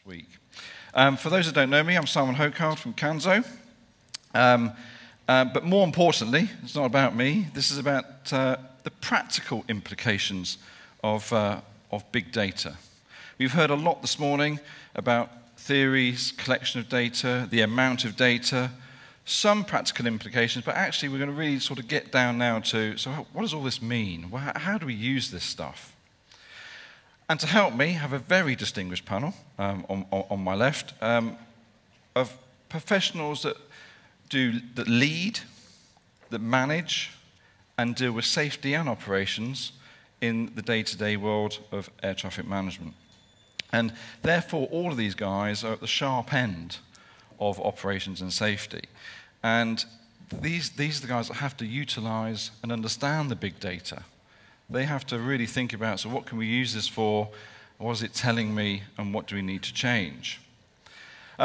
Week. For those that don't know me, I'm Simon Hokard from CANSO. But more importantly, it's not about me. This is about the practical implications of big data. We've heard a lot this morning about theories, collection of data, the amount of data, some practical implications, but actually we're going to really sort of get down now to, so what does all this mean? How do we use this stuff? And to help me, I have a very distinguished panel on my left of professionals that lead, that manage, and deal with safety and operations in the day-to-day world of air traffic management. And therefore, all of these guys are at the sharp end of operations and safety. And these are the guys that have to utilize and understand the big data. They have to really think about, so what can we use this for? What is it telling me? And what do we need to change?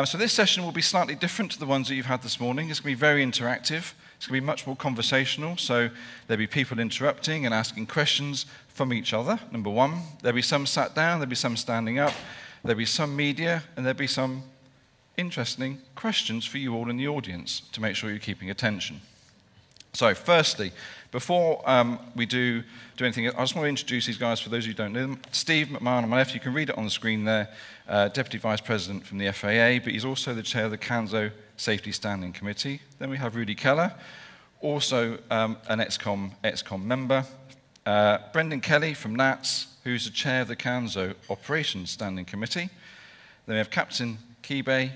So this session will be slightly different to the ones that you've had this morning. It's going to be very interactive. It's going to be much more conversational. So there'll be people interrupting and asking questions from each other, number one. There'll be some sat down. There'll be some standing up. There'll be some media. And there'll be some interesting questions for you all in the audience to make sure you're keeping attention. So firstly, before we do anything, I just want to introduce these guys for those who don't know them. Steve McMahon on my left, you can read it on the screen there, Deputy Vice President from the FAA, but he's also the chair of the CANSO Safety Standing Committee. Then we have Rudy Kellar, also an ExCom member. Brendan Kelly from NATS, who's the chair of the CANSO Operations Standing Committee. Then we have Captain Kibe,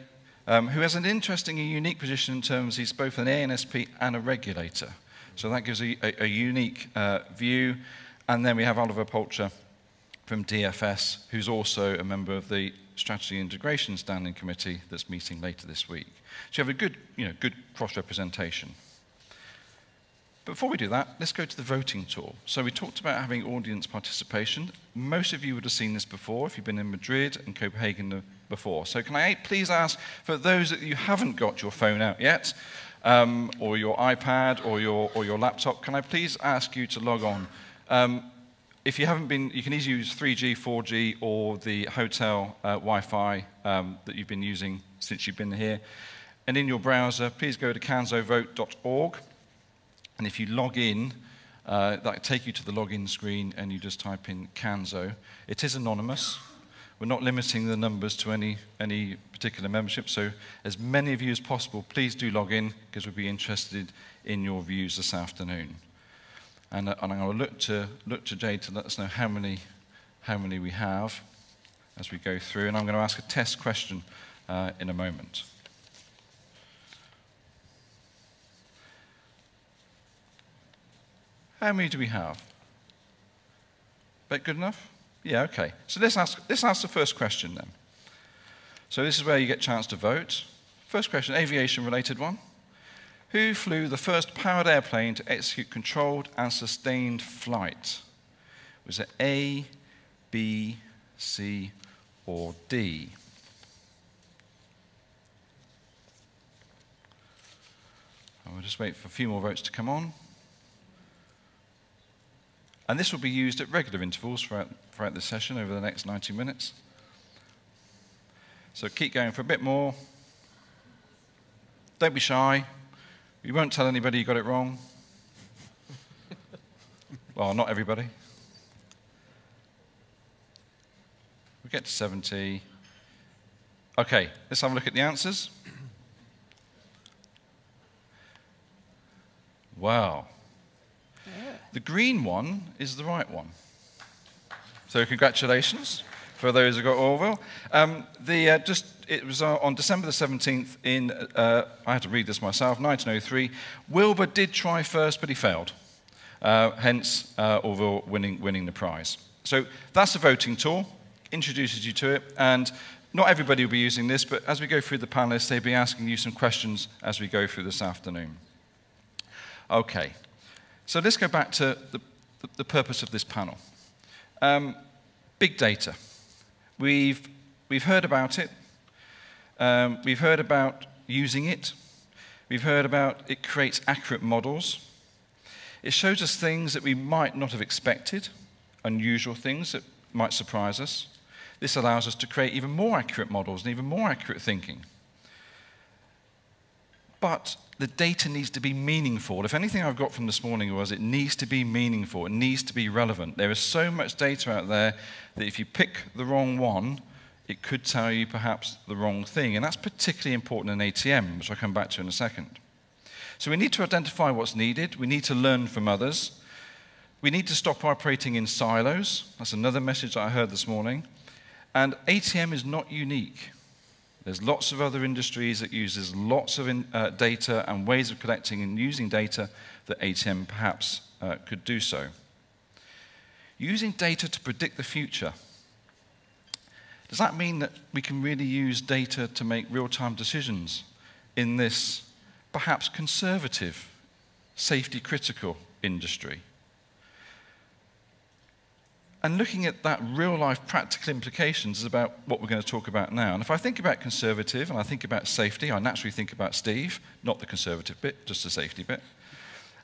who has an interesting and unique position in terms he's both an ANSP and a regulator. So that gives a unique view. And then we have Oliver Pulcher from DFS, who's also a member of the Strategy Integration Standing Committee that's meeting later this week. So you have a good cross-representation. But before we do that, let's go to the voting tool. So we talked about having audience participation. Most of you would have seen this before if you've been in Madrid and Copenhagen before. So can I please ask, for those that you haven't got your phone out yet, or your iPad or your laptop, can I please ask you to log on? If you haven't been, you can easily use 3G, 4G, or the hotel Wi-Fi that you've been using since you've been here. And in your browser, please go to cansovote.org. And if you log in, that will take you to the login screen, and you just type in CANSO. It is anonymous. We're not limiting the numbers to any particular membership, so as many of you as possible, please do log in, because we'll be interested in your views this afternoon. And I'm going to look to Jade to let us know how many we have as we go through, and I'm going to ask a test question in a moment. How many do we have? That good enough? Yeah, okay. So let's ask the first question then. So this is where you get a chance to vote. First question, aviation-related one. Who flew the first powered airplane to execute controlled and sustained flight? Was it A, B, C, or D? And we'll just wait for a few more votes to come on. And this will be used at regular intervals throughout this session over the next 90 minutes. So keep going for a bit more. Don't be shy. We won't tell anybody you got it wrong. Well, not everybody. We get to 70. Okay, let's have a look at the answers. Wow. The green one is the right one. So congratulations for those who got Orville. It was on December the 17th in, I had to read this myself, 1903. Wilbur did try first, but he failed. Hence, Orville winning the prize. So that's the voting tool, introduces you to it, and not everybody will be using this, but as we go through the panelists, they'll be asking you some questions as we go through this afternoon. Okay. So let's go back to the purpose of this panel. Big data. We've heard about it. We've heard about using it. We've heard about it creates accurate models. It shows us things that we might not have expected, unusual things that might surprise us. This allows us to create even more accurate models and even more accurate thinking. But the data needs to be meaningful. If anything I've got from this morning was it needs to be meaningful, it needs to be relevant. There is so much data out there that if you pick the wrong one, it could tell you perhaps the wrong thing. And that's particularly important in ATM, which I'll come back to in a second. So we need to identify what's needed. We need to learn from others. We need to stop operating in silos. That's another message that I heard this morning. And ATM is not unique. There's lots of other industries that uses lots of data and ways of collecting and using data that ATM perhaps could do so. Using data to predict the future. Does that mean that we can really use data to make real-time decisions in this perhaps conservative, safety-critical industry? And looking at that real-life practical implications is about what we're going to talk about now. And if I think about conservative and I think about safety, I naturally think about Steve, not the conservative bit, just the safety bit.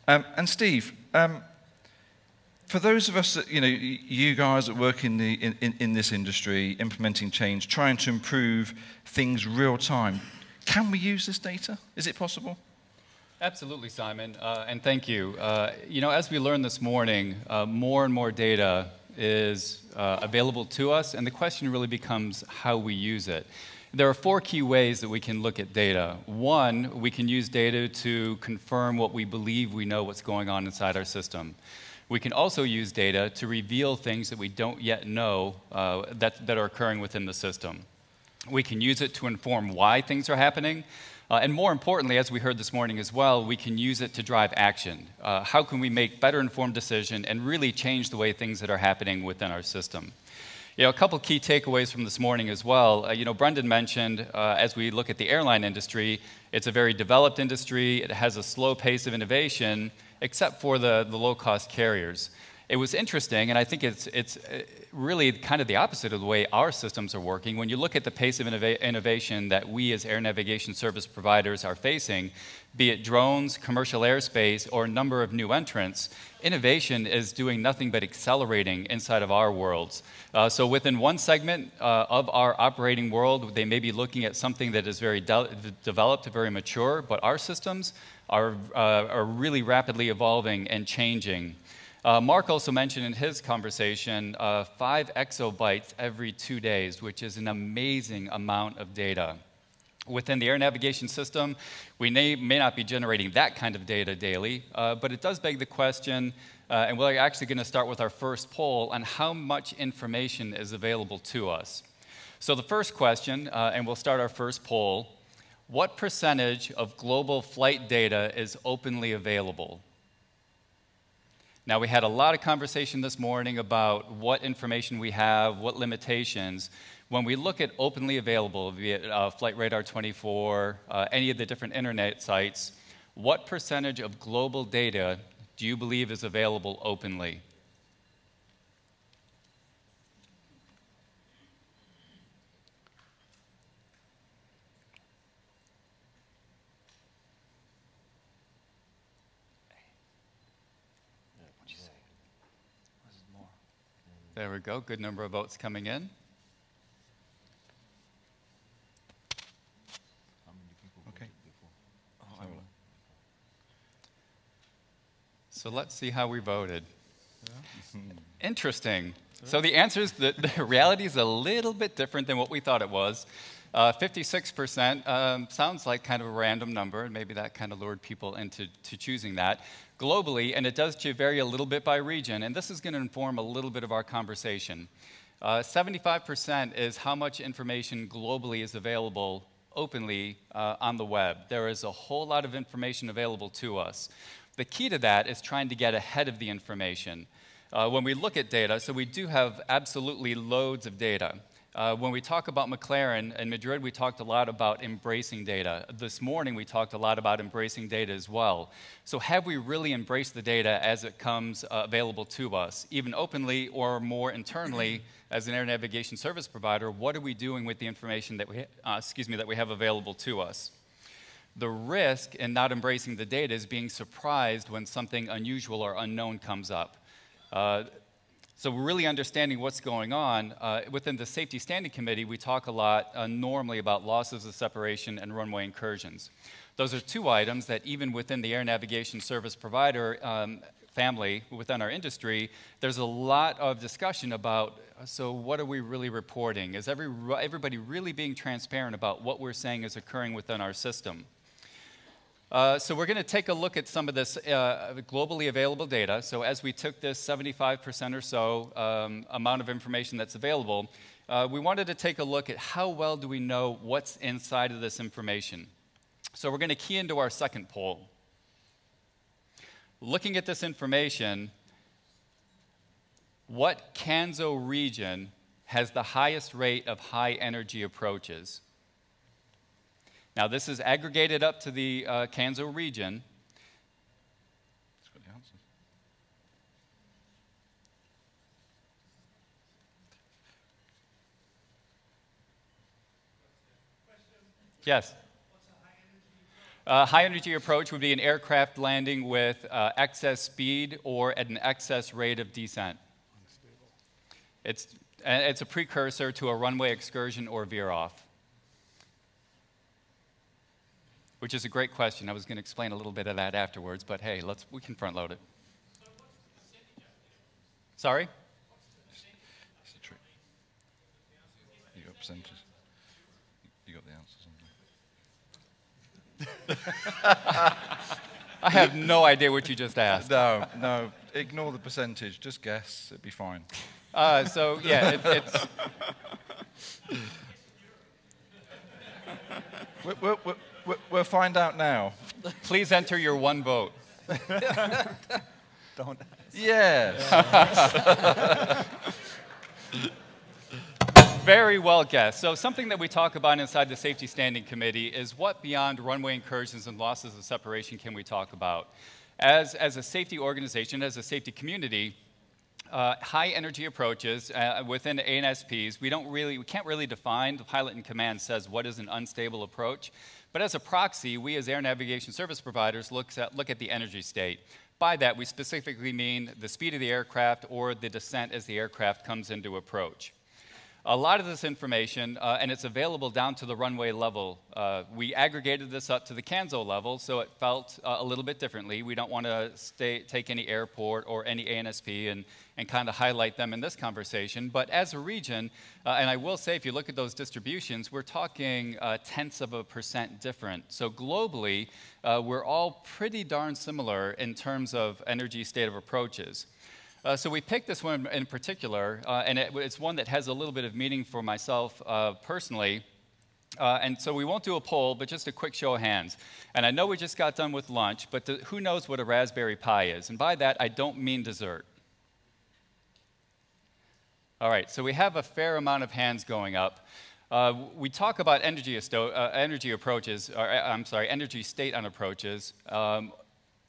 And Steve, for those of us that, you guys that work in this industry, implementing change, trying to improve things real time, can we use this data? Is it possible? Absolutely, Simon, and thank you. As we learned this morning, more and more data is available to us, and the question really becomes how we use it. There are 4 key ways that we can look at data. One, we can use data to confirm what we believe we know what's going on inside our system. We can also use data to reveal things that we don't yet know that are occurring within the system. We can use it to inform why things are happening. And more importantly, as we heard this morning as well, we can use it to drive action. How can we make better informed decisions and really change the way things that are happening within our system? A couple key takeaways from this morning as well. Brendan mentioned, as we look at the airline industry, it's a very developed industry. It has a slow pace of innovation, except for the low-cost carriers. It was interesting, and I think it's really kind of the opposite of the way our systems are working. When you look at the pace of innovation that we as air navigation service providers are facing, be it drones, commercial airspace, or a number of new entrants, innovation is doing nothing but accelerating inside of our worlds. So within one segment of our operating world, they may be looking at something that is very developed, very mature, but our systems are really rapidly evolving and changing. Mark also mentioned in his conversation 5 exabytes every 2 days, which is an amazing amount of data. Within the air navigation system, we may not be generating that kind of data daily, but it does beg the question, and we're actually going to start with our first poll on how much information is available to us. So the first question, and we'll start our first poll, what percentage of global flight data is openly available? Now, we had a lot of conversation this morning about what information we have, what limitations. When we look at openly available, be it Flight Radar 24, any of the different internet sites, what percentage of global data do you believe is available openly? There we go. Good number of votes coming in. Okay. So let's see how we voted. Yeah. Interesting. So the answer is that the reality is a little bit different than what we thought it was. 56% sounds like kind of a random number, and maybe that kind of lured people into choosing that. Globally, and it does vary a little bit by region, and this is going to inform a little bit of our conversation. 75% is how much information globally is available openly on the web. There is a whole lot of information available to us. The key to that is trying to get ahead of the information. When we look at data, so we do have absolutely loads of data. When we talk about McLaren in Madrid, we talked a lot about embracing data. This morning, we talked a lot about embracing data as well. So have we really embraced the data as it comes available to us, even openly or more internally as an air navigation service provider? What are we doing with the information that we have available to us? The risk in not embracing the data is being surprised when something unusual or unknown comes up. So we're really understanding what's going on. Within the Safety Standing Committee, we talk a lot normally about losses of separation and runway incursions. Those are two items that even within the air navigation service provider family, within our industry, there's a lot of discussion about, so what are we really reporting? Is everybody really being transparent about what we're saying is occurring within our system? So we're going to take a look at some of this globally available data. So as we took this 75% or so amount of information that's available, we wanted to take a look at how well do we know what's inside of this information. So we're going to key into our second poll. Looking at this information, what CANSO region has the highest rate of high energy approaches? Now, this is aggregated up to the CANSO region. Let's get the answers. Yes? High energy approach would be an aircraft landing with excess speed or at an excess rate of descent. It's a precursor to a runway excursion or veer off. Which is a great question. I was going to explain a little bit of that afterwards, but hey, we can front load it. So what's the percentage? Sorry? It's a trick. You got percentages. You got the answers. I have no idea what you just asked. No, ignore the percentage. Just guess. It'd be fine. So yeah, it's. We'll find out now. Please enter your one vote. Don't. Yes. Very well guessed. So something that we talk about inside the Safety Standing Committee is what beyond runway incursions and losses of separation can we talk about? As a safety organization, as a safety community, high energy approaches within ANSPs, we can't really define. The pilot in command says what is an unstable approach. But as a proxy, we as air navigation service providers look at the energy state. By that, we specifically mean the speed of the aircraft or the descent as the aircraft comes into approach. A lot of this information, and it's available down to the runway level. We aggregated this up to the CANSO level, so it felt a little bit differently. We don't want to take any airport or any ANSP and kind of highlight them in this conversation. But as a region, and I will say, if you look at those distributions, we're talking tenths of a % different. So globally, we're all pretty darn similar in terms of energy state of approaches. So we picked this one in particular, and it's one that has a little bit of meaning for myself personally. And so we won't do a poll, but just a quick show of hands. And I know we just got done with lunch, but who knows what a Raspberry Pi is? And by that, I don't mean dessert. All right, so we have a fair amount of hands going up. We talk about energy approaches, or I'm sorry, energy state on approaches.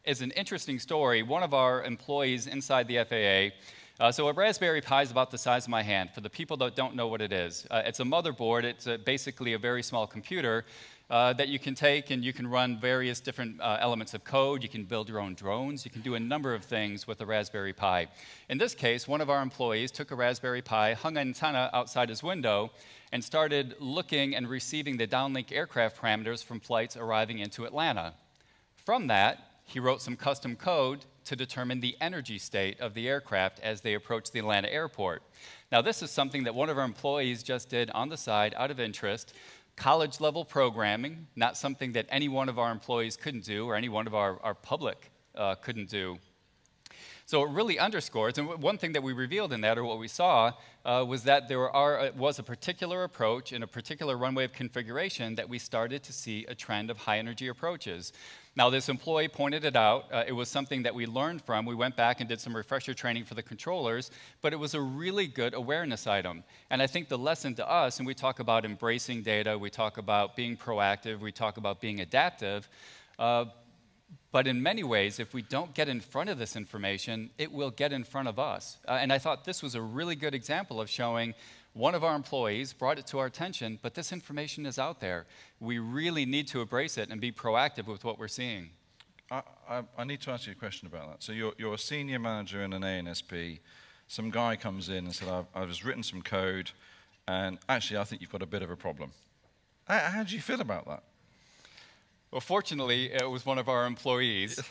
Is an interesting story. One of our employees inside the FAA, so a Raspberry Pi is about the size of my hand. For the people that don't know what it is, it's a motherboard. It's basically a very small computer that you can take and you can run various different elements of code. You can build your own drones. You can do a number of things with a Raspberry Pi. In this case, one of our employees took a Raspberry Pi, hung an antenna outside his window, and started looking and receiving the downlink aircraft parameters from flights arriving into Atlanta. From that, he wrote some custom code to determine the energy state of the aircraft as they approached the Atlanta airport. Now, this is something that one of our employees just did on the side out of interest. College-level programming, not something that any one of our employees couldn't do or any one of our public couldn't do. So it really underscores, and one thing that we revealed in that, or what we saw, was that there was a particular approach in a particular runway of configuration that we started to see a trend of high-energy approaches. Now, this employee pointed it out. It was something that we learned from. We went back and did some refresher training for the controllers, but it was a really good awareness item. And I think the lesson to us, and we talk about embracing data, we talk about being proactive, we talk about being adaptive, but in many ways, if we don't get in front of this information, it will get in front of us. And I thought this was a really good example of showing One of our employees brought it to our attention, but this information is out there. We really need to embrace it and be proactive with what we're seeing. I need to ask you a question about that. So you're a senior manager in an ANSP. Some guy comes in and said, I've just written some code, and actually I think you've got a bit of a problem. How do you feel about that? Well, fortunately, it was one of our employees.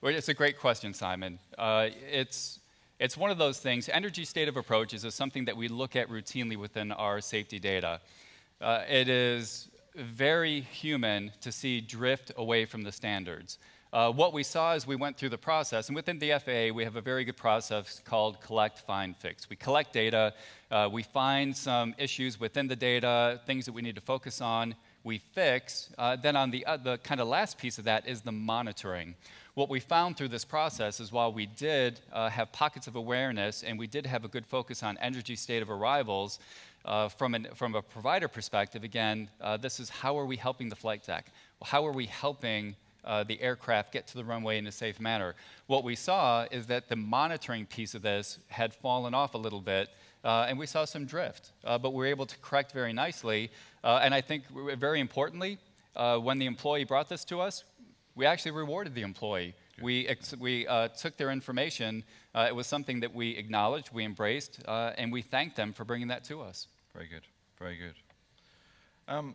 It's a great question, Simon. It's one of those things. Energy state of approaches is something that we look at routinely within our safety data. It is very human to see drift away from the standards. What we saw as we went through the process, and within the FAA, we have a very good process called collect, find, fix. We collect data, we find some issues within the data, things that we need to focus on, we fix. Then on the kind of last piece of that is the monitoring. What we found through this process is while we did have pockets of awareness and we did have a good focus on energy state of arrivals, from a provider perspective, again, this is how are we helping the flight deck? Well, how are we helping the aircraft get to the runway in a safe manner? What we saw is that the monitoring piece of this had fallen off a little bit, and we saw some drift. But we were able to correct very nicely. And I think very importantly, when the employee brought this to us, we actually rewarded the employee. We took their information. It was something that we acknowledged, we embraced, and we thanked them for bringing that to us. Very good, very good. I'm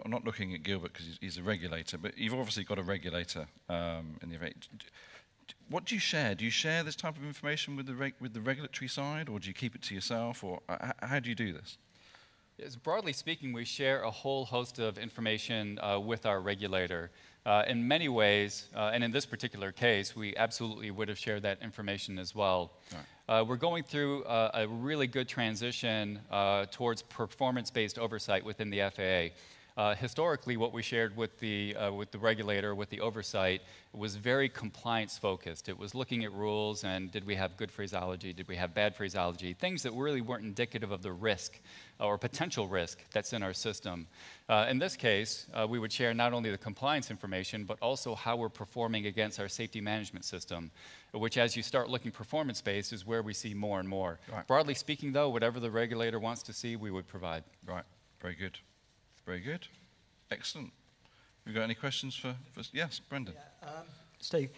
not looking at Gilbert because he's a regulator, but you've obviously got a regulator in the event. What do you share? Do you share this type of information with the regulatory side, or do you keep it to yourself, or how do you do this? Yes, broadly speaking, we share a whole host of information with our regulator. In many ways, and in this particular case, we absolutely would have shared that information as well. Right. We're going through a really good transition towards performance-based oversight within the FAA. Historically, what we shared with the regulator, with the oversight, was very compliance-focused. It was looking at rules and did we have good phraseology, did we have bad phraseology, things that really weren't indicative of the risk or potential risk that's in our system. In this case, we would share not only the compliance information, but also how we're performing against our safety management system, which as you start looking performance-based is where we see more and more. Right. Broadly speaking, though, whatever the regulator wants to see, we would provide. Right, very good. Very good. Excellent. Have you got any questions for yes, Brendan? Yeah, Steve,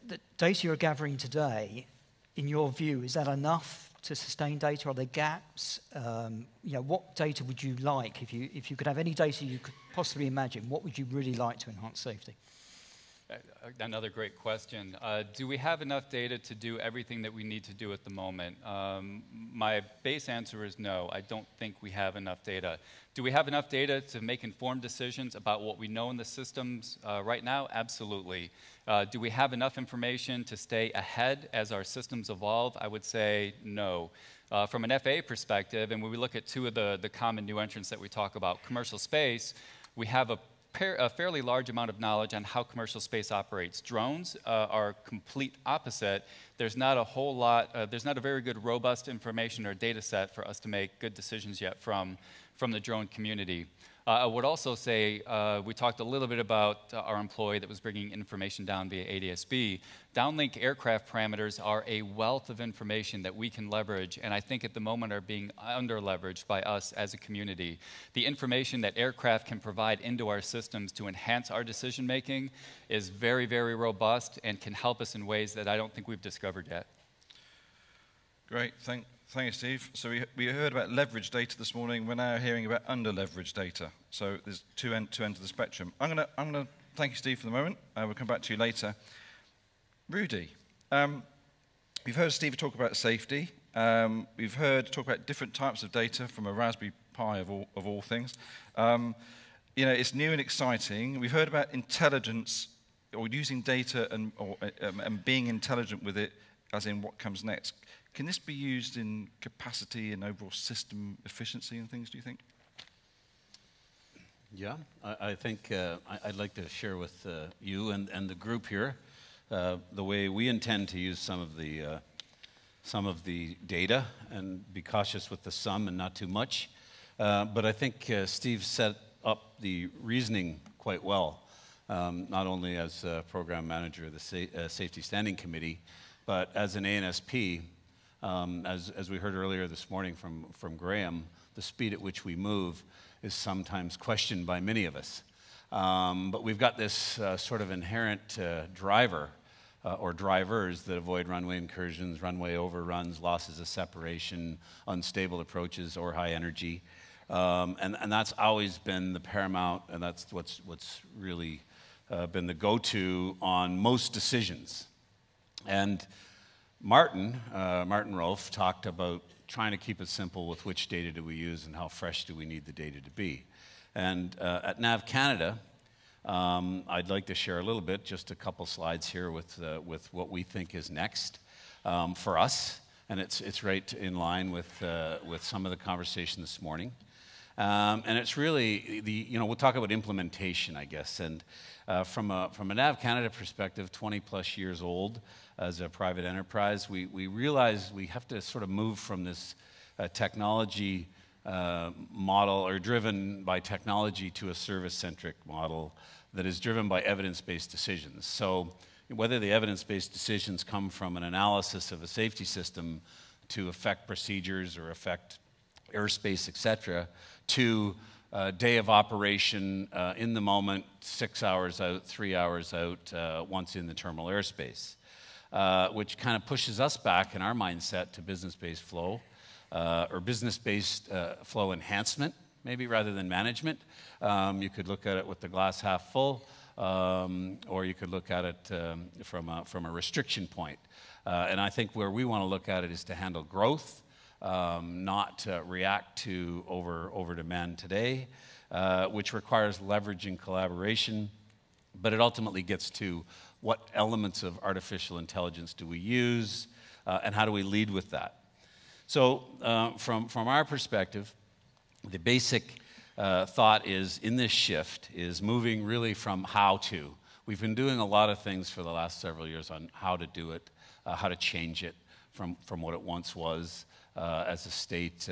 the data you're gathering today, in your view, is that enough to sustain data? Are there gaps? What data would you like? If you could have any data you could possibly imagine, what would you really like to enhance safety? Another great question. Do we have enough data to do everything that we need to do at the moment? My base answer is no. I don't think we have enough data. Do we have enough data to make informed decisions about what we know in the systems right now? Absolutely. Do we have enough information to stay ahead as our systems evolve? I would say no. From an FAA perspective, and when we look at two of the common new entrants that we talk about, commercial space, we have a fairly large amount of knowledge on how commercial space operates. Drones are complete opposite. There's not a whole lot, there's not a very good robust information or data set for us to make good decisions yet from the drone community. I would also say, we talked a little bit about our employee that was bringing information down via ADS-B. Downlink aircraft parameters are a wealth of information that we can leverage, and I think at the moment are being under-leveraged by us as a community. The information that aircraft can provide into our systems to enhance our decision-making is very, very robust and can help us in ways that I don't think we've discovered yet. Great. Thank you, Steve. So we heard about leveraged data this morning. We're now hearing about under-leveraged data. So there's two ends of the spectrum. I'm gonna thank you, Steve, for the moment. We'll come back to you later. Rudy, we've heard Steve talk about safety. We've heard talk about different types of data from a Raspberry Pi of all things. It's new and exciting. We've heard about intelligence or using data and being intelligent with it, as in what comes next. Can this be used in capacity and overall system efficiency and things, do you think? Yeah, I think I'd like to share with you and the group here the way we intend to use some of the data and be cautious with the some and not too much. But I think Steve set up the reasoning quite well, not only as program manager of the Safety Standing Committee, but as an ANSP. As we heard earlier this morning from Graham, the speed at which we move is sometimes questioned by many of us. But we've got this sort of inherent driver or drivers that avoid runway incursions, runway overruns, losses of separation, unstable approaches, or high energy. And that's always been the paramount, and that's what's really been the go-to on most decisions. And Martin Rolfe talked about trying to keep it simple with which data do we use and how fresh do we need the data to be. And at NAV Canada, I'd like to share a little bit, just a couple slides here with what we think is next for us, and it's right in line with some of the conversation this morning. And it's really we'll talk about implementation, I guess. And from a NAV Canada perspective, 20 plus years old as a private enterprise, we realize we have to sort of move from this technology model, or driven by technology, to a service-centric model that is driven by evidence-based decisions. So whether the evidence-based decisions come from an analysis of a safety system to affect procedures or affect airspace, et cetera, to a day of operation in the moment, 6 hours out, 3 hours out, once in the terminal airspace, which kind of pushes us back in our mindset to business-based flow, or business-based flow enhancement, maybe, rather than management. You could look at it with the glass half full, or you could look at it from a restriction point. And I think where we want to look at it is to handle growth, not react to over demand today, which requires leveraging collaboration, but it ultimately gets to what elements of artificial intelligence do we use, and how do we lead with that. So from our perspective, the basic thought is, in this shift, is moving really from how to. We've been doing a lot of things for the last several years on how to do it, how to change it from what it once was as a state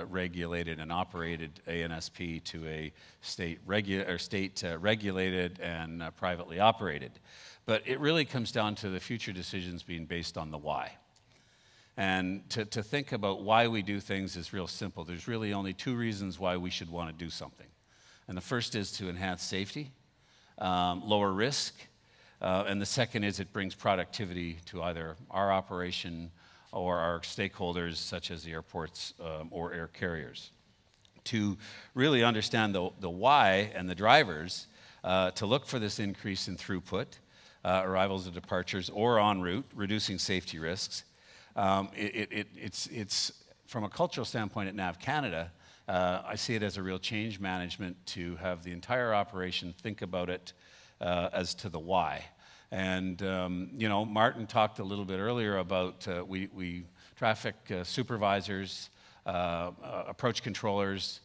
regulated and operated ANSP to a state regulated and privately operated. But it really comes down to the future decisions being based on the why. And to think about why we do things is real simple. There's really only two reasons why we should want to do something. And the first is to enhance safety, lower risk, and the second is it brings productivity to either our operation or our stakeholders, such as the airports or air carriers. To really understand the why and the drivers, to look for this increase in throughput, arrivals and departures, or en route, reducing safety risks. It's from a cultural standpoint at NAV Canada, I see it as a real change management to have the entire operation think about it as to the why. And Martin talked a little bit earlier about we traffic supervisors, approach controllers,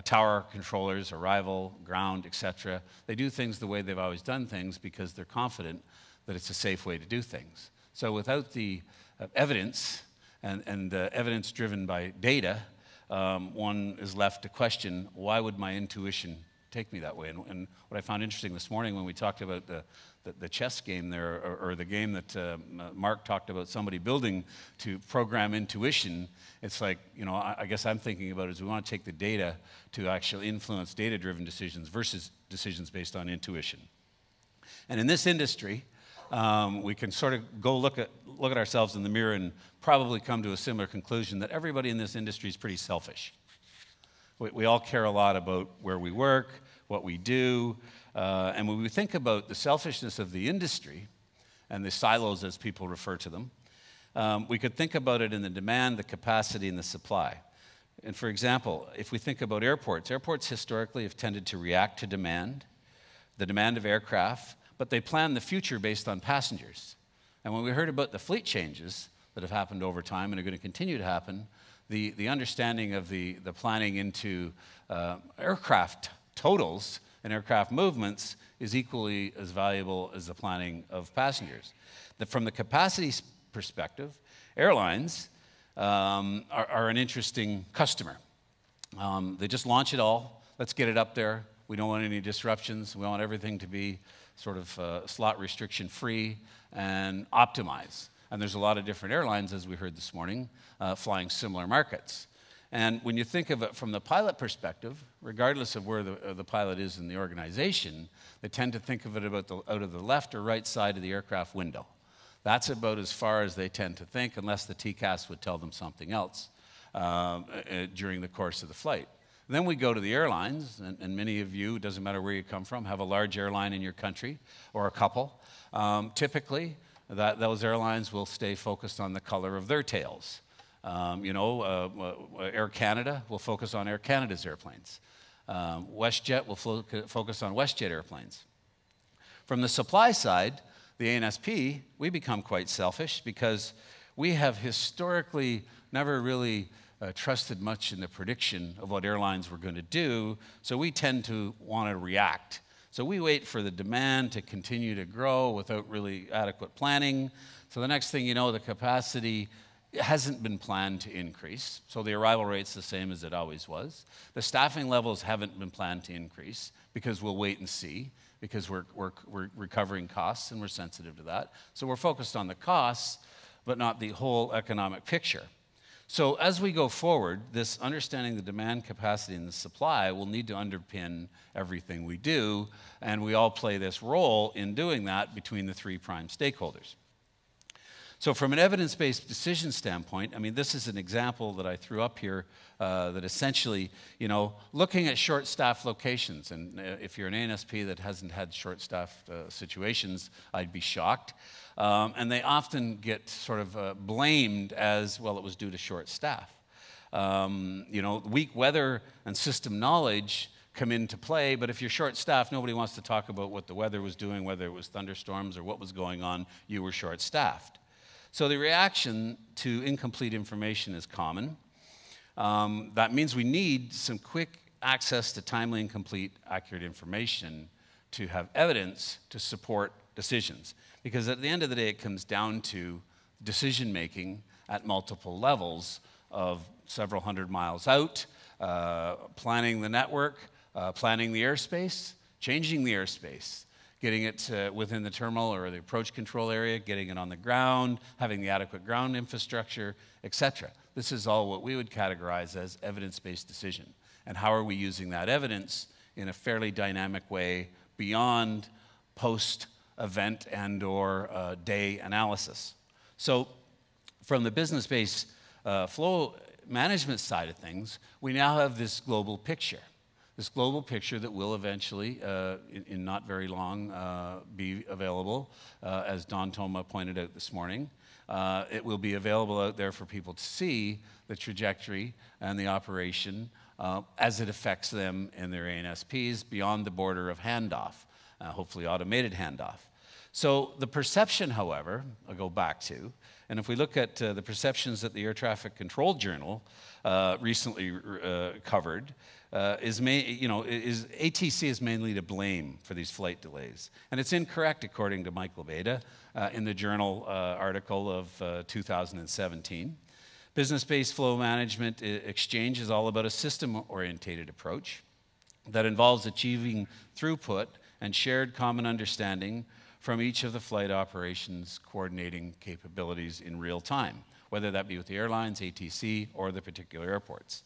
tower controllers, arrival, ground, etc. They do things the way they've always done things because they're confident that it's a safe way to do things. So without the evidence and evidence driven by data, one is left to question, why would my intuition take me that way? And what I found interesting this morning when we talked about the chess game there, or the game that Mark talked about, somebody building to program intuition, it's like, I guess I'm thinking about it as we want to take the data to actually influence data-driven decisions versus decisions based on intuition. And in this industry, we can sort of go look at ourselves in the mirror and probably come to a similar conclusion that everybody in this industry is pretty selfish. We all care a lot about where we work, what we do, and when we think about the selfishness of the industry and the silos as people refer to them, we could think about it in the demand, the capacity, and the supply. And for example, if we think about airports historically have tended to react to demand, the demand of aircraft, but they plan the future based on passengers. And when we heard about the fleet changes that have happened over time and are going to continue to happen, the understanding of the planning into aircraft totals and aircraft movements is equally as valuable as the planning of passengers. From the capacity perspective, airlines are an interesting customer. They just launch it all. Let's get it up there. We don't want any disruptions. We want everything to be sort of slot restriction free and optimize. And there's a lot of different airlines, as we heard this morning, flying similar markets. And when you think of it from the pilot perspective, regardless of where the pilot is in the organization, they tend to think of it out of the left or right side of the aircraft window. That's about as far as they tend to think, unless the TCAS would tell them something else during the course of the flight. Then we go to the airlines, and many of you, it doesn't matter where you come from, have a large airline in your country, or a couple. Typically, those airlines will stay focused on the color of their tails. Air Canada will focus on Air Canada's airplanes. WestJet will focus on WestJet airplanes. From the supply side, the ANSP, we become quite selfish because we have historically never really trusted much in the prediction of what airlines were going to do, so we tend to want to react. So we wait for the demand to continue to grow without really adequate planning. So the next thing you know, the capacity hasn't been planned to increase, so the arrival rate's the same as it always was. The staffing levels haven't been planned to increase because we'll wait and see, because we're recovering costs and we're sensitive to that. So we're focused on the costs, but not the whole economic picture. So as we go forward, this understanding the demand, capacity, and the supply will need to underpin everything we do, and we all play this role in doing that between the three prime stakeholders. So from an evidence-based decision standpoint, I mean, this is an example that I threw up here that essentially, looking at short-staffed locations, and if you're an ANSP that hasn't had short-staffed situations, I'd be shocked. And they often get sort of blamed as, well, it was due to short staff. Weak weather and system knowledge come into play, but if you're short-staffed, nobody wants to talk about what the weather was doing, whether it was thunderstorms or what was going on, you were short-staffed. So the reaction to incomplete information is common. That means we need some quick access to timely and complete, accurate information to have evidence to support decisions. Because at the end of the day, it comes down to decision-making at multiple levels of several hundred miles out, planning the network, planning the airspace, changing the airspace, getting it within the terminal or the approach control area, getting it on the ground, having the adequate ground infrastructure, etc. This is all what we would categorize as evidence-based decision. And how are we using that evidence in a fairly dynamic way beyond post-event and or day analysis? So from the business-based flow management side of things, we now have this global picture. This global picture that will eventually, in not very long, be available, as Don Thoma pointed out this morning. It will be available out there for people to see the trajectory and the operation as it affects them in their ANSPs beyond the border of handoff, hopefully automated handoff. So the perception, however, I'll go back to, and if we look at the perceptions that the Air Traffic Control Journal recently covered, ATC is mainly to blame for these flight delays. And it's incorrect, according to Michael Beda, in the journal article of 2017. Business-based flow management exchange is all about a system-orientated approach that involves achieving throughput and shared common understanding from each of the flight operations coordinating capabilities in real time, whether that be with the airlines, ATC, or the particular airports.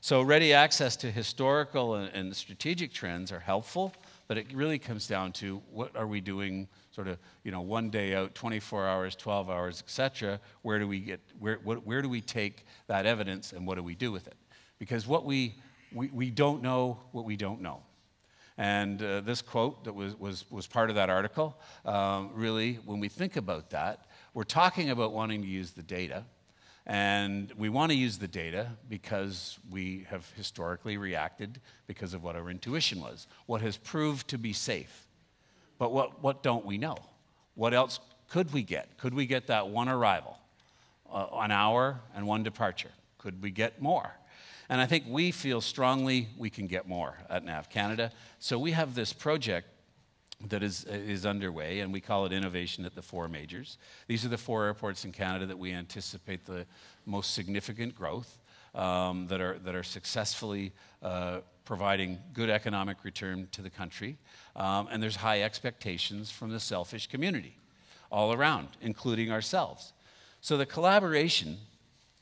So ready access to historical and strategic trends are helpful, but it really comes down to what are we doing sort of, one day out, 24 hours, 12 hours, et cetera. Where do we take that evidence and what do we do with it? Because we don't know what we don't know. And this quote that was part of that article, really, when we think about that, we're talking about wanting to use the data. And we want to use the data because we have historically reacted because of what our intuition was, what has proved to be safe. But what don't we know? What else could we get? Could we get that one arrival, an hour and one departure? Could we get more? And I think we feel strongly we can get more at NAV Canada. So we have this project that is underway, and we call it Innovation at the Four Majors. These are the 4 airports in Canada that we anticipate the most significant growth, that are successfully providing good economic return to the country. And there's high expectations from the selfish community all around, including ourselves. So the collaboration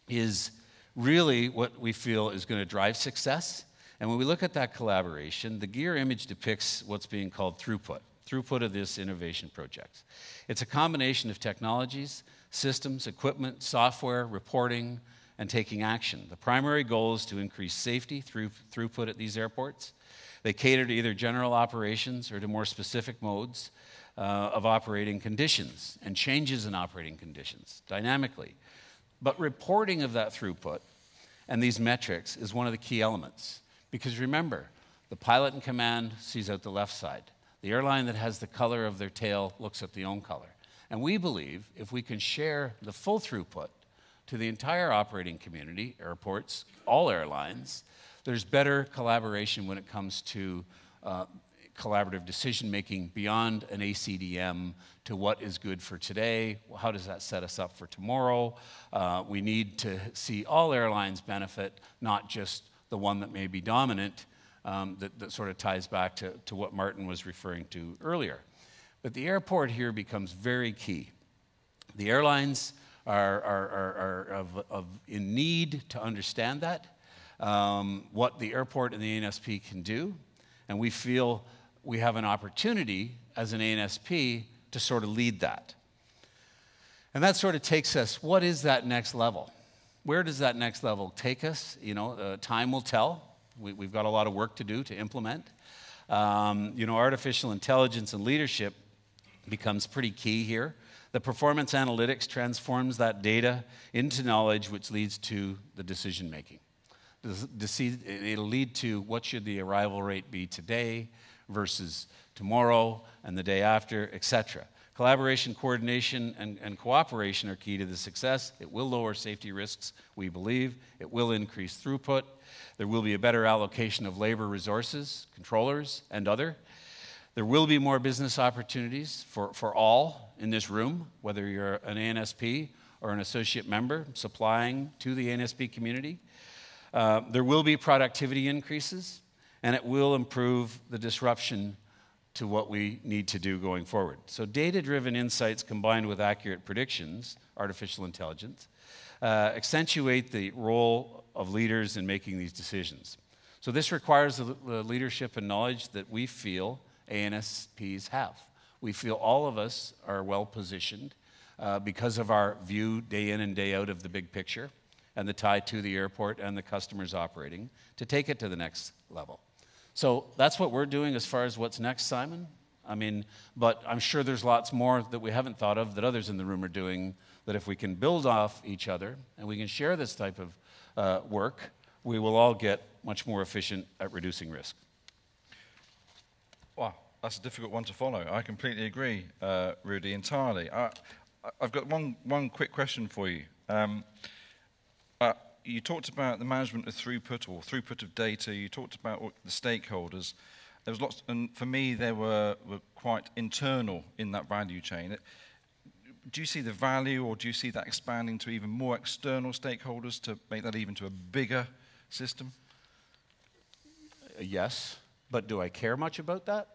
is really what we feel is going to drive success. And when we look at that collaboration, the gear image depicts what's being called throughput of this innovation project. It's a combination of technologies, systems, equipment, software, reporting, and taking action. The primary goal is to increase safety through throughput at these airports. They cater to either general operations or to more specific modes of operating conditions and changes in operating conditions dynamically. But reporting of that throughput and these metrics is one of the key elements. Because remember, the pilot in command sees out the left side. The airline that has the color of their tail looks at the own color. And we believe if we can share the full throughput to the entire operating community, airports, all airlines, there's better collaboration when it comes to collaborative decision-making beyond an ACDM to what is good for today, how does that set us up for tomorrow. We need to see all airlines benefit, not just the one that may be dominant, that sort of ties back to what Martin was referring to earlier. But the airport here becomes very key. The airlines are in need to understand that, what the airport and the ANSP can do, and we feel we have an opportunity as an ANSP to sort of lead that. And that sort of takes us, what is that next level? Where does that next level take us? You know, time will tell. We've got a lot of work to do to implement. You know, artificial intelligence and leadership becomes pretty key here. The performance analytics transforms that data into knowledge, which leads to the decision making. It'll lead to what should the arrival rate be today versus tomorrow and the day after, etc. Collaboration, coordination, and cooperation are key to the success. It will lower safety risks, we believe. It will increase throughput. There will be a better allocation of labor resources, controllers, and other. There will be more business opportunities for all in this room, whether you're an ANSP or an associate member supplying to the ANSP community. There will be productivity increases, and it will improve the disruption to what we need to do going forward. So data-driven insights combined with accurate predictions, artificial intelligence, accentuate the role of leaders in making these decisions. So this requires the leadership and knowledge that we feel ANSPs have. We feel all of us are well positioned because of our view day in and day out of the big picture and the tie to the airport and the customers operating to take it to the next level. So that's what we're doing as far as what's next, Simon. I mean, but I'm sure there's lots more that we haven't thought of that others in the room are doing, that if we can build off each other and we can share this type of work, we will all get much more efficient at reducing risk. Wow, that's a difficult one to follow. I completely agree, Rudy, entirely. I've got one quick question for you. You talked about the management of throughput or throughput of data. You talked about the stakeholders. There was lots, and for me, they were quite internal in that value chain. Do you see the value, or do you see that expanding to even more external stakeholders to make that even to a bigger system? Yes, but do I care much about that?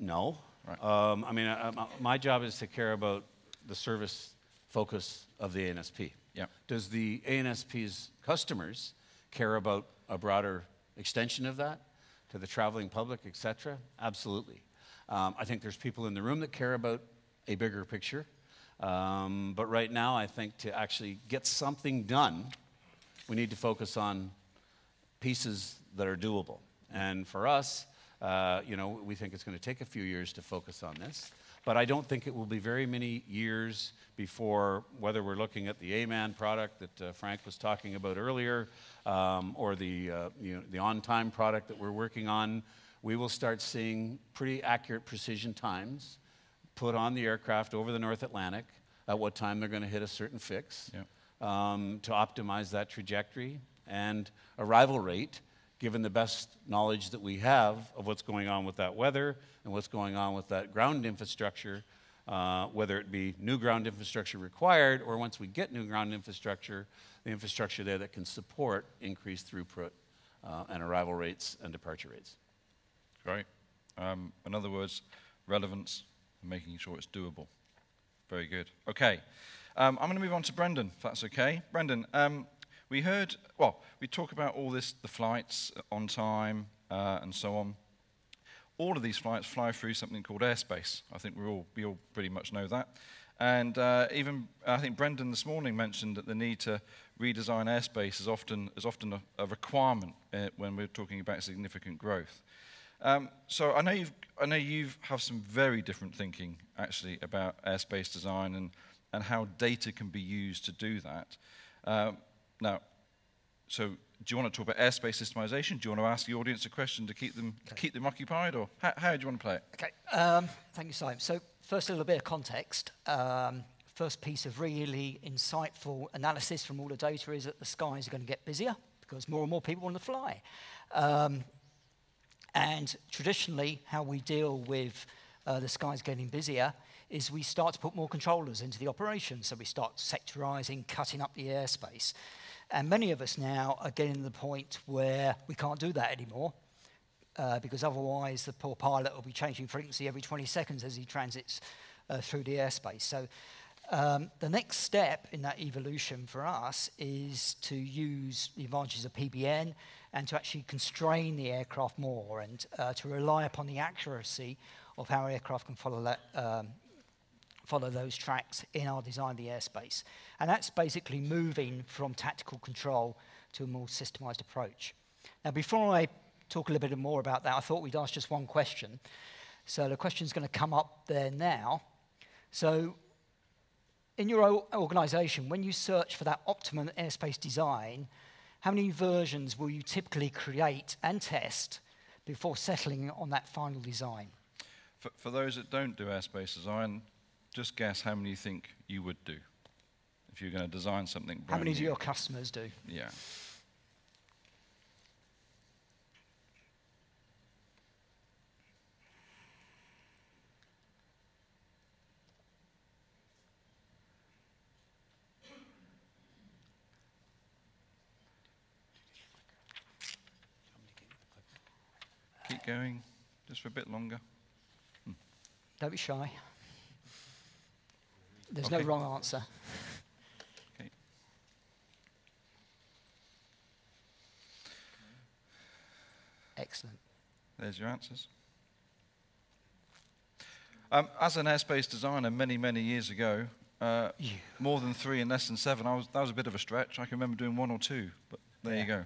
No. Right. I mean, my job is to care about the service focus of the ANSP. Yeah. Does the ANSP's customers care about a broader extension of that to the traveling public, et cetera? Absolutely. I think there's people in the room that care about a bigger picture. But right now, I think to actually get something done, we need to focus on pieces that are doable. And for us, you know, we think it's going to take a few years to focus on this. But I don't think it will be very many years before, whether we're looking at the AMAN product that Frank was talking about earlier, or the on-time product that we're working on, we will start seeing pretty accurate precision times put on the aircraft over the North Atlantic at what time they're going to hit a certain fix, Yeah. To optimize that trajectory and arrival rate, given the best knowledge that we have of what's going on with that weather and what's going on with that ground infrastructure, whether it be new ground infrastructure required or once we get new ground infrastructure, the infrastructure there that can support increased throughput and arrival rates and departure rates. Great. In other words, relevance and making sure it's doable. Very good. Okay. I'm going to move on to Brendan, if that's okay. Brendan, we talk about all this, the flights on time and so on. All of these flights fly through something called Airspace. I think we all pretty much know that. And even I think Brendan this morning mentioned that the need to redesign airspace is often a requirement when we're talking about significant growth. So I know you have some very different thinking actually about airspace design and how data can be used to do that. Now, so do you want to talk about airspace systemization? Do you want to ask the audience a question to keep them occupied, or how do you want to play it? Okay, thank you, Simon. So first, a little bit of context. First piece of really insightful analysis from all the data is that the skies are going to get busier because more and more people want to fly. And traditionally, how we deal with the skies getting busier is we start to put more controllers into the operation. So we start sectorizing, cutting up the airspace. And many of us now are getting to the point where we can't do that anymore because otherwise the poor pilot will be changing frequency every 20 seconds as he transits through the airspace. So the next step in that evolution for us is to use the advantages of PBN and to actually constrain the aircraft more and to rely upon the accuracy of how aircraft can follow those tracks in our design of the airspace. And that's basically moving from tactical control to a more systemized approach. Now, before I talk a little bit more about that, I thought we'd ask just one question. So the question's going to come up there now. So in your organization, when you search for that optimum airspace design, how many versions will you typically create and test before settling on that final design? For those that don't do airspace design, just guess how many you think you would do if you're going to design something brand How many new. do your customers do? Yeah. Keep going, just for a bit longer. Don't be shy. There's Okay. no wrong answer. Okay. Excellent. There's your answers. As an airspace designer many, many years ago, more than 3 and less than 7, that was a bit of a stretch. I can remember doing 1 or 2, but there you go.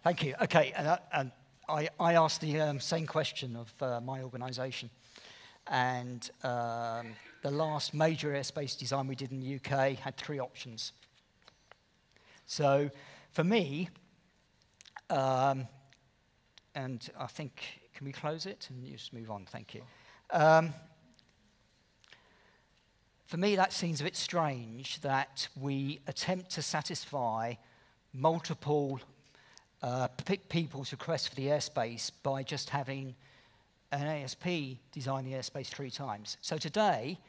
Thank you. Okay, and I asked the same question of my organization. And the last major airspace design we did in the UK had 3 options. So for me, and I think, can we close it and just move on? Thank you. For me, that seems a bit strange that we attempt to satisfy multiple people's requests for the airspace by just having an ASP design the airspace 3 times. So today,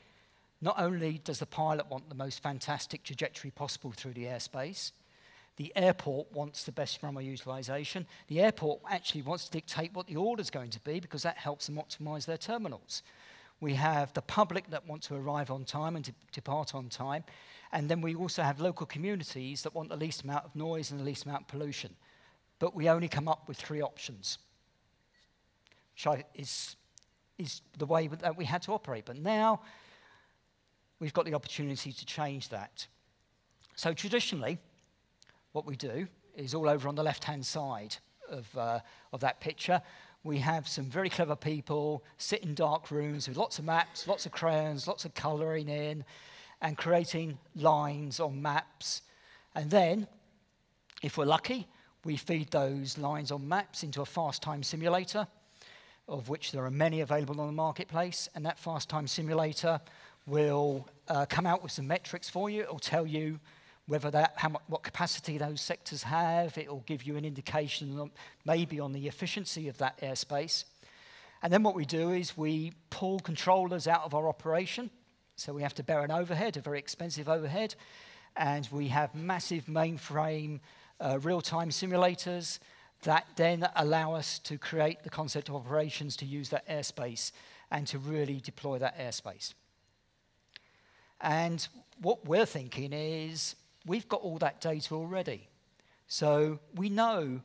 not only does the pilot want the most fantastic trajectory possible through the airspace, the airport wants the best runway utilization. The airport actually wants to dictate what the order's going to be because that helps them optimize their terminals. We have the public that want to arrive on time and depart on time. And then we also have local communities that want the least amount of noise and the least amount of pollution. But we only come up with 3 options, which is the way that we had to operate. But now we've got the opportunity to change that. So traditionally, what we do is all over on the left-hand side of that picture. We have some very clever people sit in dark rooms with lots of maps, lots of crayons, lots of colouring in, and creating lines on maps. And then, if we're lucky, we feed those lines on maps into a fast time simulator, of which there are many available on the marketplace. And that fast time simulator will come out with some metrics for you. It will tell you whether what capacity those sectors have. It will give you an indication maybe on the efficiency of that airspace. And then what we do is we pull controllers out of our operation. So we have to bear an overhead, a very expensive overhead. And we have massive mainframe real-time simulators that then allow us to create the concept of operations to use that airspace and to really deploy that airspace. And what we're thinking is we've got all that data already. So we know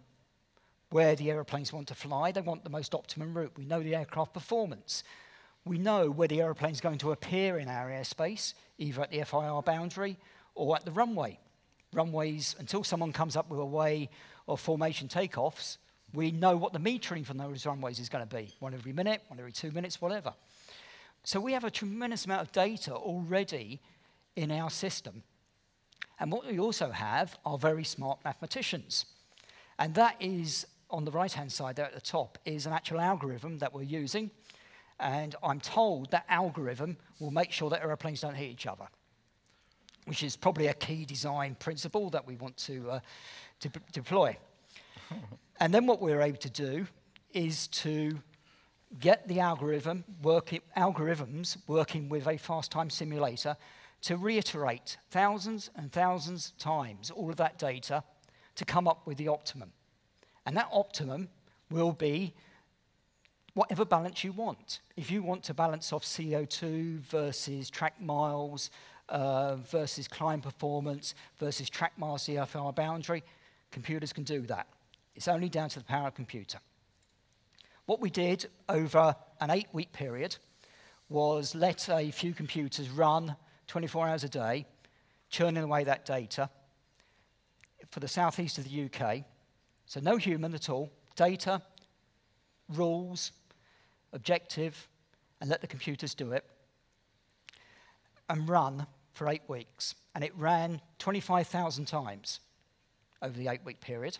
where the aeroplanes want to fly. They want the most optimum route. We know the aircraft performance. We know where the aeroplane's going to appear in our airspace, either at the FIR boundary or at the runway. Runways, until someone comes up with a way of formation takeoffs, we know what the metering from those runways is going to be. 1 every minute, 1 every 2 minutes, whatever. So we have a tremendous amount of data already in our system. And what we also have are very smart mathematicians. And that is, on the right-hand side there at the top, is an actual algorithm that we're using. And I'm told that algorithm will make sure that airplanes don't hit each other, which is probably a key design principle that we want to deploy. And then what we're able to do is to get the algorithms working with a fast time simulator to reiterate thousands and thousands of times all of that data to come up with the optimum. And that optimum will be whatever balance you want. If you want to balance off CO2 versus track miles, versus climb performance, versus track miles CFR boundary, computers can do that. It's only down to the power of computer. What we did over an 8-week period was let a few computers run 24 hours a day, churning away that data for the southeast of the UK. So no human at all, data, rules, objective, and let the computers do it, and run for 8 weeks. And it ran 25,000 times over the 8-week period.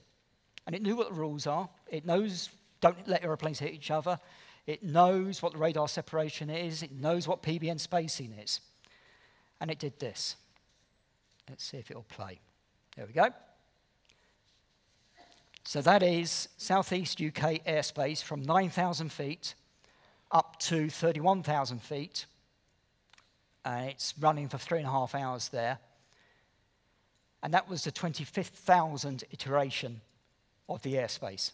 And it knew what the rules are. It knows don't let aeroplanes hit each other. It knows what the radar separation is. It knows what PBN spacing is. And it did this. Let's see if it'll play. There we go. So that is southeast UK airspace from 9,000 feet up to 31,000 feet. And it's running for 3.5 hours there. And that was the 25,000th iteration of the airspace.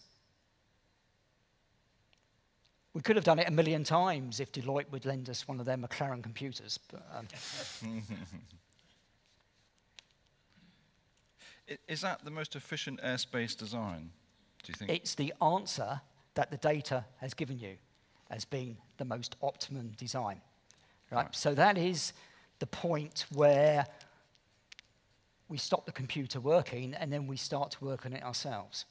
We could have done it 1 million times if Deloitte would lend us one of their McLaren computers. But, Is that the most efficient airspace design, do you think? It's the answer that the data has given you as being the most optimum design. Right? So that is the point where we stop the computer working and then we start to work on it ourselves.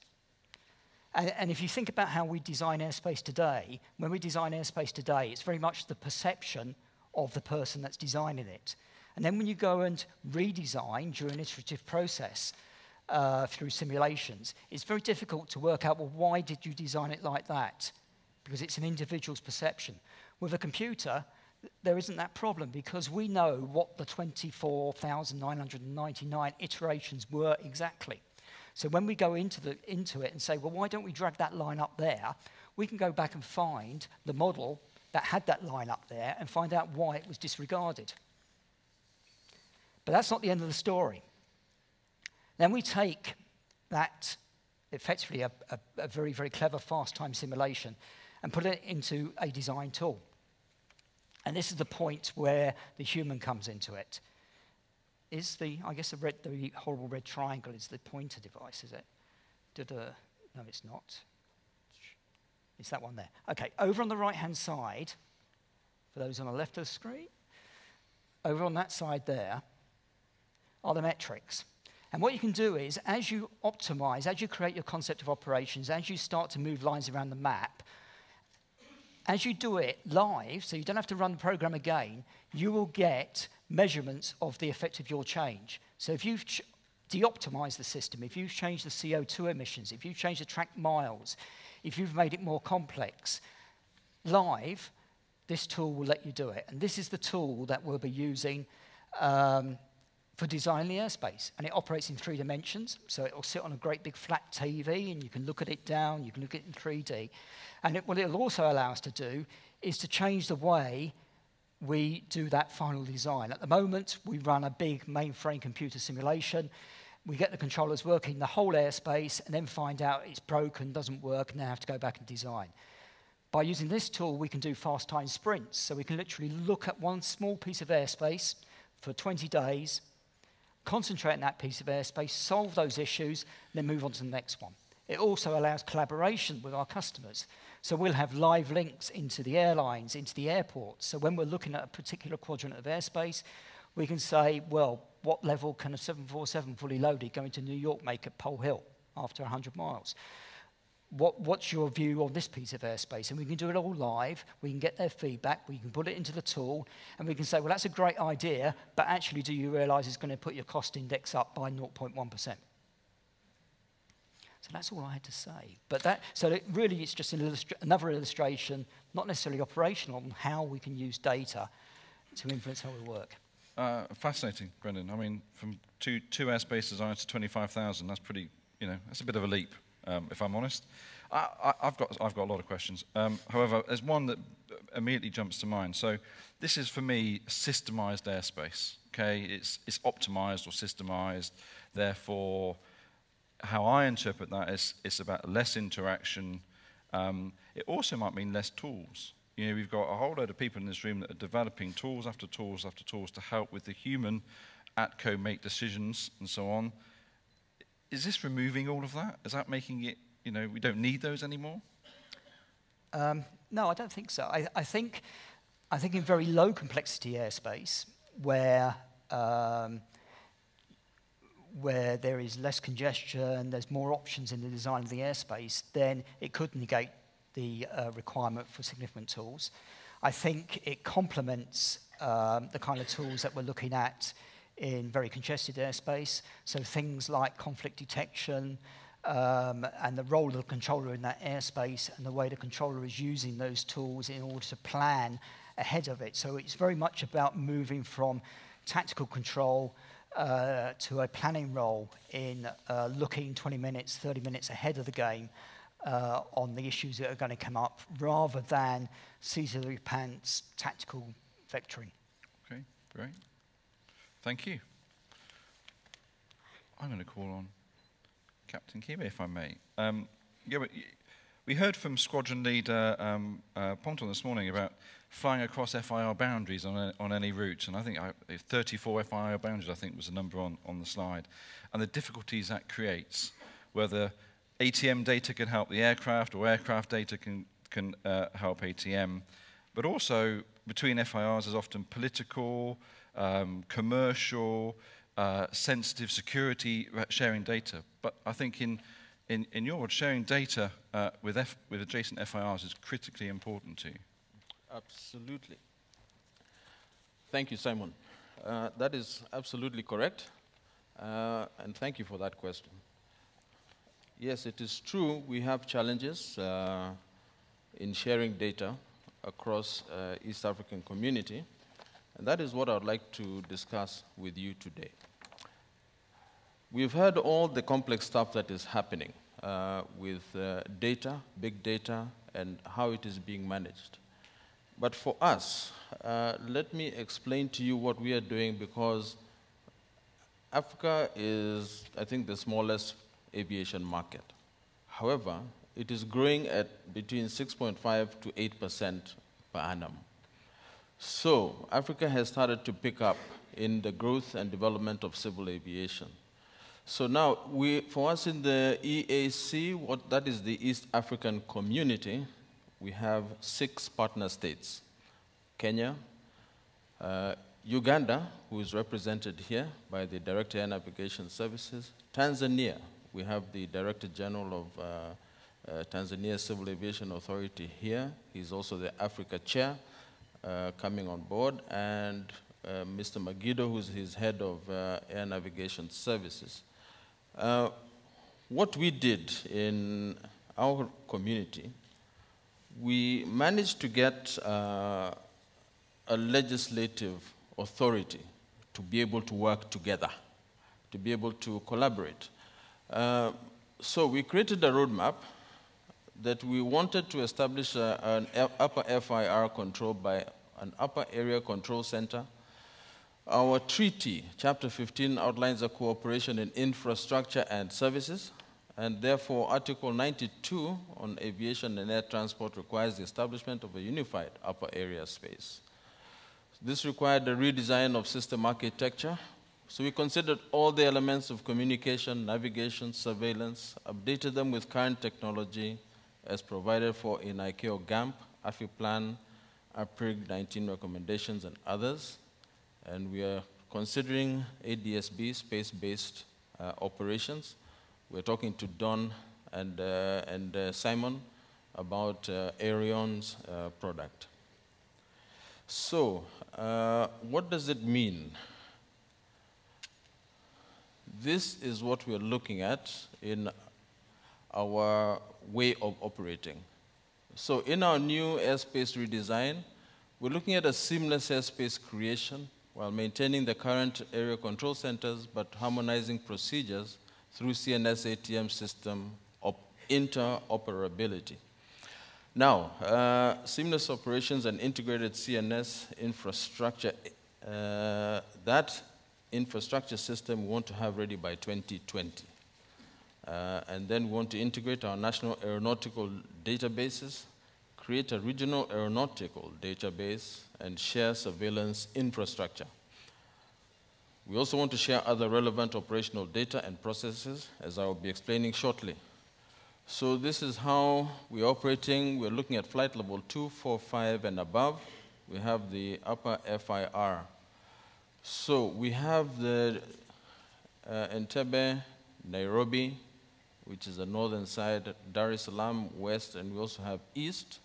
And if you think about how we design airspace today, when we design airspace today, it's very much the perception of the person that's designing it. And then when you go and redesign during an iterative process through simulations, it's very difficult to work out, well, why did you design it like that? Because it's an individual's perception. With a computer, there isn't that problem because we know what the 24,999 iterations were exactly. So when we go into it and say, well, why don't we drag that line up there? We can go back and find the model that had that line up there and find out why it was disregarded. But that's not the end of the story. Then we take that, effectively a very, very clever fast time simulation, and put it into a design tool. And this is the point where the human comes into it. I guess the horrible red triangle is the pointer device, is it? No, it's not. It's that one there. Okay, over on the right-hand side, for those on the left of the screen, over on that side there are the metrics. And what you can do is, as you optimize, as you create your concept of operations, as you start to move lines around the map, as you do it live, so you don't have to run the program again, you will get measurements of the effect of your change. So if you've de-optimized the system, if you've changed the CO2 emissions, if you've changed the track miles, if you've made it more complex, live, this tool will let you do it. And this is the tool that we'll be using for designing the airspace. And it operates in 3 dimensions, so it will sit on a great big flat TV, and you can look at it down, you can look at it in 3D. And what it'll also allow us to do is to change the way we do that final design. At the moment, we run a big mainframe computer simulation. We get the controllers working the whole airspace and then find out it's broken, doesn't work, and then have to go back and design. By using this tool, we can do fast time sprints. So we can literally look at one small piece of airspace for 20 days, concentrate on that piece of airspace, solve those issues, then move on to the next one. It also allows collaboration with our customers. So we'll have live links into the airlines, into the airports. So when we're looking at a particular quadrant of airspace, we can say, well, what level can a 747 fully loaded going to New York make at Pole Hill after 100 miles? What's your view on this piece of airspace? And we can do it all live. We can get their feedback. We can put it into the tool. And we can say, well, that's a great idea, but actually, do you realize it's going to put your cost index up by 0.1%? So that's all I had to say. But so really, it's just another illustration, not necessarily operational, on how we can use data to influence how we work. Fascinating, Brendan. I mean, from two airspace designers to 25,000, that's pretty, that's a bit of a leap, if I'm honest. I've got a lot of questions. However, there's one that immediately jumps to mind. So this is, for me, systemized airspace. Okay, it's optimized or systemized. Therefore, how I interpret that is it's about less interaction. It also might mean less tools. We've got a whole load of people in this room that are developing tools after tools after tools to help with the human ATCO make decisions and so on. Is this removing all of that? Is that making it, we don't need those anymore? No, I don't think so. I think in very low complexity airspace, where there is less congestion, there's more options in the design of the airspace, then it could negate the requirement for significant tools. I think it complements the kind of tools that we're looking at in very congested airspace, so things like conflict detection and the role of the controller in that airspace and the way the controller is using those tools in order to plan ahead of it. So it's very much about moving from tactical control to a planning role in looking 20 minutes, 30 minutes ahead of the game on the issues that are going to come up, rather than seat-of-the pants tactical vectoring. Okay, great. Thank you. I'm going to call on Captain Kibe, if I may. We heard from Squadron Leader Ponton this morning about flying across FIR boundaries on any route, and I think 34 FIR boundaries, I think, was the number on the slide, and the difficulties that creates, whether ATM data can help the aircraft or aircraft data can help ATM, but also between FIRs is often political, commercial, sensitive security sharing data. But I think in your world, sharing data with adjacent FIRs is critically important to you. Absolutely. Thank you, Simon. That is absolutely correct. And thank you for that question. Yes, it is true we have challenges in sharing data across East African community. And that is what I would like to discuss with you today. We've heard all the complex stuff that is happening with data, big data, and how it is being managed. But for us, let me explain to you what we are doing, because Africa is, I think, the smallest aviation market. However, it is growing at between 6.5 to 8% per annum. So Africa has started to pick up in the growth and development of civil aviation. So now, for us in the EAC, that is the East African community, we have 6 partner states. Kenya, Uganda, who is represented here by the Director of Air Navigation Services. Tanzania, we have the Director General of Tanzania Civil Aviation Authority here. He's also the Africa Chair coming on board. And Mr. Magido, who's his head of Air Navigation Services. What we did in our community, we managed to get a legislative authority to be able to work together, to be able to collaborate. So we created a roadmap that we wanted to establish an upper FIR control by an upper area control center. Our treaty, Chapter 15, outlines a cooperation in infrastructure and services, and therefore Article 92 on aviation and air transport requires the establishment of a unified upper area space. This required a redesign of system architecture. So we considered all the elements of communication, navigation, surveillance, updated them with current technology as provided for in ICAO GAMP, AFIPLAN, APRIG 19 recommendations, and others. And we are considering ADSB, space-based operations. We're talking to Don and Simon about Aerion's product. So, what does it mean? This is what we're looking at in our way of operating. So in our new airspace redesign, we're looking at a seamless airspace creation while maintaining the current area control centers, but harmonizing procedures through CNS ATM system interoperability. Now, seamless operations and integrated CNS infrastructure, that infrastructure system we want to have ready by 2020. And then we want to integrate our national aeronautical databases, create a regional aeronautical database, and share surveillance infrastructure. We also want to share other relevant operational data and processes, as I will be explaining shortly. So this is how we're operating. We're looking at flight level 2, 4, 5, and above. We have the upper FIR. So we have the Entebbe, Nairobi, which is the northern side, Dar es Salaam, west, and we also have east.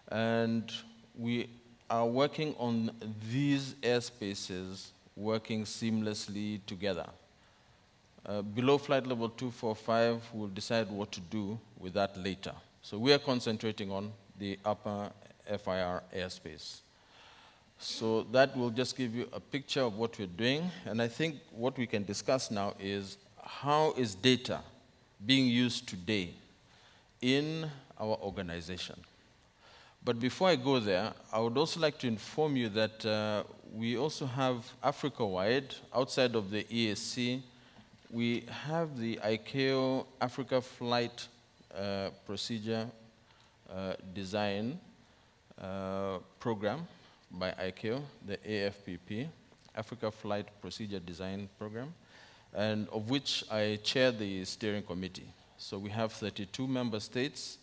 And we are working on these airspaces working seamlessly together. Below flight level 245, we'll decide what to do with that later. So we are concentrating on the upper FIR airspace. So that will just give you a picture of what we're doing. And I think what we can discuss now is how is data being used today in our organization. But before I go there, I would also like to inform you that we also have Africa-wide, outside of the EAC, we have the ICAO Africa Flight Procedure Design Program by ICAO, the AFPP, Africa Flight Procedure Design Program, and of which I chair the steering committee. So we have 32 member states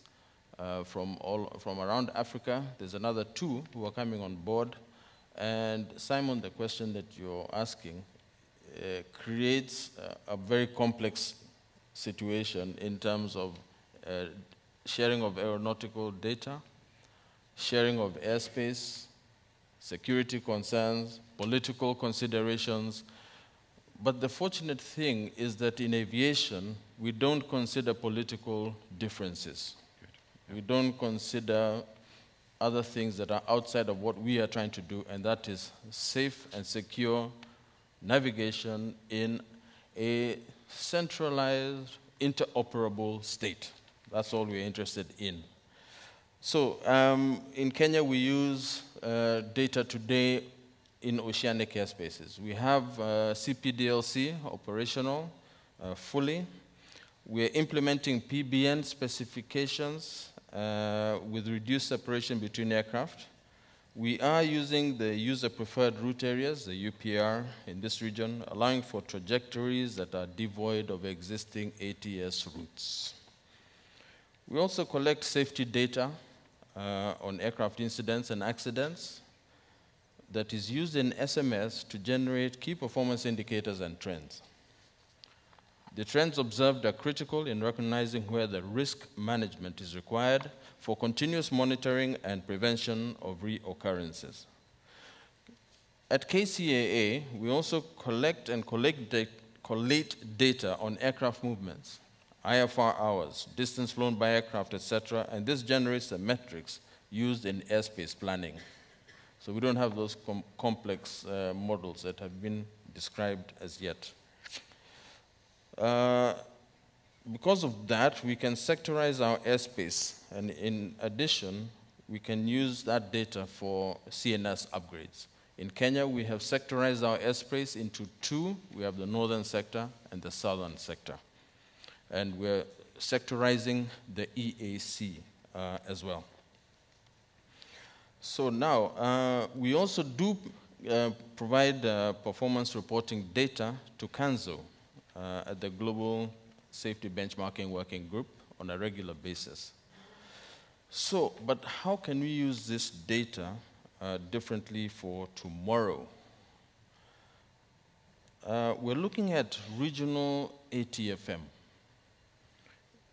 from around Africa. There's another 2 who are coming on board. And Simon, the question that you're asking creates a very complex situation in terms of sharing of aeronautical data, sharing of airspace, security concerns, political considerations. But the fortunate thing is that in aviation, we don't consider political differences. We don't consider other things that are outside of what we are trying to do, and that is safe and secure navigation in a centralized, interoperable state. That's all we're interested in. So in Kenya, we use data today in oceanic airspaces. We have CPDLC operational fully. We're implementing PBN specifications with reduced separation between aircraft. We are using the user-preferred route areas, the UPR, in this region, allowing for trajectories that are devoid of existing ATS routes. We also collect safety data on aircraft incidents and accidents that is used in SMS to generate key performance indicators and trends. The trends observed are critical in recognizing where the risk management is required for continuous monitoring and prevention of reoccurrences. At KCAA, we also collect and collate data on aircraft movements, IFR hours, distance flown by aircraft, etc., and this generates the metrics used in airspace planning. So we don't have those complex models that have been described as yet. Because of that, we can sectorize our airspace, and in addition, we can use that data for CNS upgrades. In Kenya, we have sectorized our airspace into 2. We have the northern sector and the southern sector. And we're sectorizing the EAC as well. So now, we also do provide performance reporting data to CANSO at the Global Safety Benchmarking Working Group on a regular basis. So, but how can we use this data differently for tomorrow? We're looking at regional ATFM.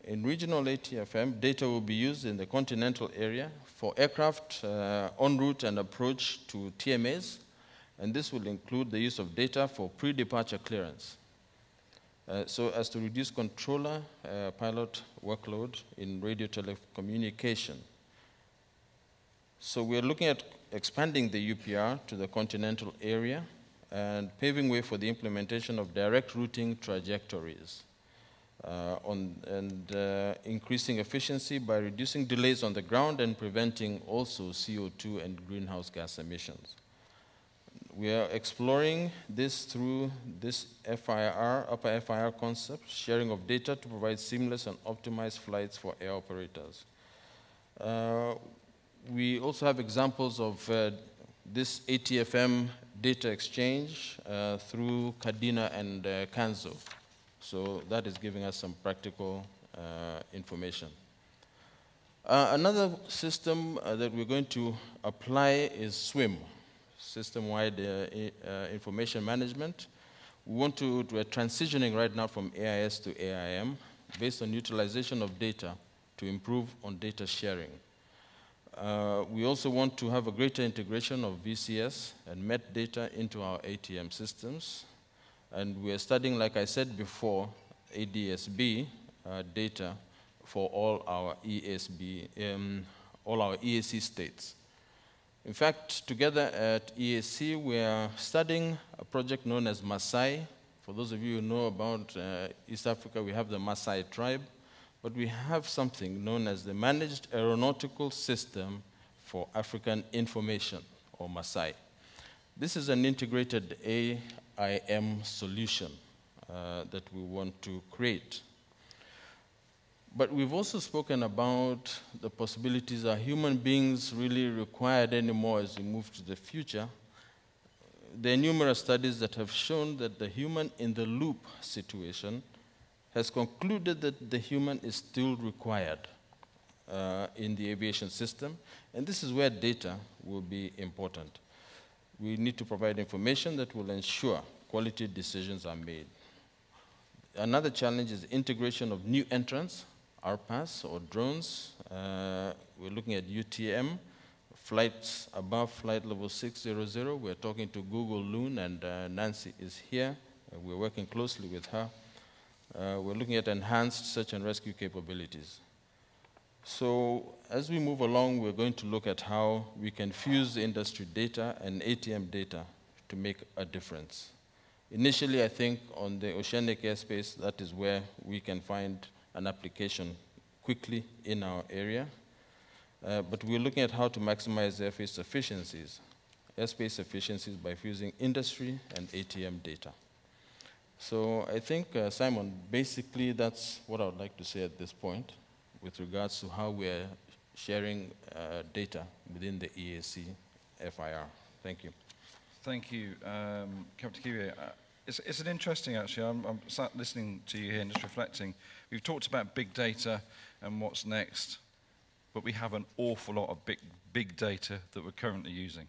In regional ATFM, data will be used in the continental area for aircraft en route and approach to TMAs, and this will include the use of data for pre-departure clearance, so as to reduce controller pilot workload in radio telecommunication. So we're looking at expanding the UPR to the continental area and paving way for the implementation of direct routing trajectories. Increasing efficiency by reducing delays on the ground and preventing also CO2 and greenhouse gas emissions. We are exploring this through this FIR, upper FIR concept, sharing of data to provide seamless and optimized flights for air operators. We also have examples of this ATFM data exchange through Kadina and CANSO. So that is giving us some practical information. Another system that we're going to apply is SWIM, System-Wide Information Management. We're transitioning right now from AIS to AIM based on utilization of data to improve on data sharing. We also want to have a greater integration of VCS and MET data into our ATM systems. And we are studying, like I said before, ADSB data for all our all our EAC states. In fact, together at EAC, we are studying a project known as Maasai. For those of you who know about East Africa, we have the Maasai tribe, but we have something known as the Managed Aeronautical System for African Information, or Maasai. This is an integrated AIM solution that we want to create. But we've also spoken about the possibilities. Are human beings really required anymore as we move to the future? There are numerous studies that have shown that the human in the loop situation has concluded that the human is still required in the aviation system, and this is where data will be important. We need to provide information that will ensure quality decisions are made. Another challenge is integration of new entrants, RPAS or drones. We're looking at UTM, flights above flight level 600. We're talking to Google Loon, and Nancy is here. We're working closely with her. We're looking at enhanced search and rescue capabilities. So as we move along, we're going to look at how we can fuse industry data and ATM data to make a difference. Initially, I think on the oceanic airspace, that is where we can find an application quickly in our area. But we're looking at how to maximize airspace efficiencies by fusing industry and ATM data. So I think, Simon, basically that's what I would like to say at this point with regards to how we're sharing data within the EAC FIR. Thank you. Thank you, Captain Kibe. It's an interesting, actually. I'm sat listening to you here and just reflecting. We've talked about big data and what's next, but we have an awful lot of big data that we're currently using.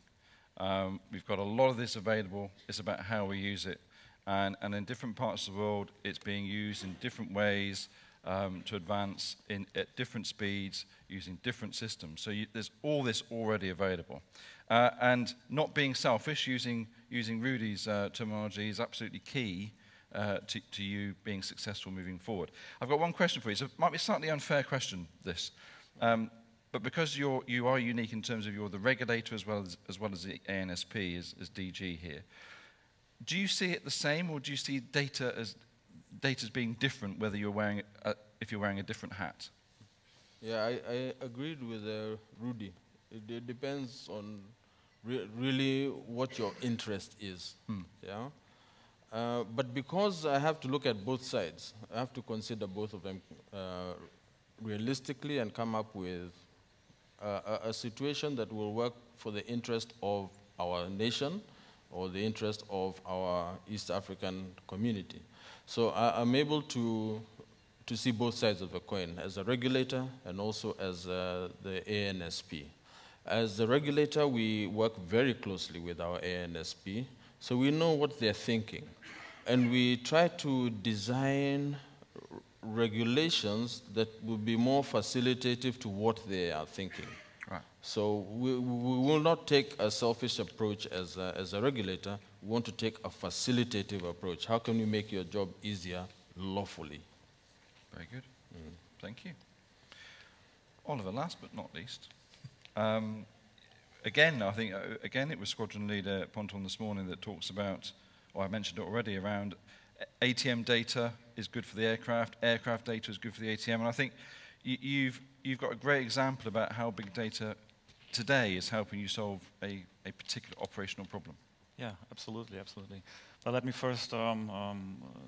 We've got a lot of this available. It's about how we use it. And in different parts of the world, it's being used in different ways to advance at different speeds using different systems. So there's all this already available. And not being selfish, using Rudy's terminology is absolutely key to you being successful moving forward. I've got one question for you. So it might be a slightly unfair question, this. But because you are unique in terms of you're the regulator as well as the ANSP as DG here, do you see it the same, or do you see data as being different whether you're wearing if you're wearing a different hat? Yeah, I agreed with Rudy. It depends on really what your interest is. Yeah. But because I have to look at both sides, I have to consider both of them realistically and come up with a situation that will work for the interest of our nation or the interest of our East African community. So I'm able to see both sides of the coin, as a regulator and also as the ANSP. As the regulator, we work very closely with our ANSP, so we know what they're thinking. And we try to design regulations that will be more facilitative to what they are thinking. Right. So we will not take a selfish approach as a regulator. We want to take a facilitative approach. How can we make your job easier lawfully? Very good. Thank you. Oliver, last but not least. Again, I think, it was Squadron Leader Ponton this morning that talks about, or I mentioned it already, around ATM data is good for the aircraft data is good for the ATM, and I think you've got a great example about how big data today is helping you solve a particular operational problem. Yeah, absolutely. But let me first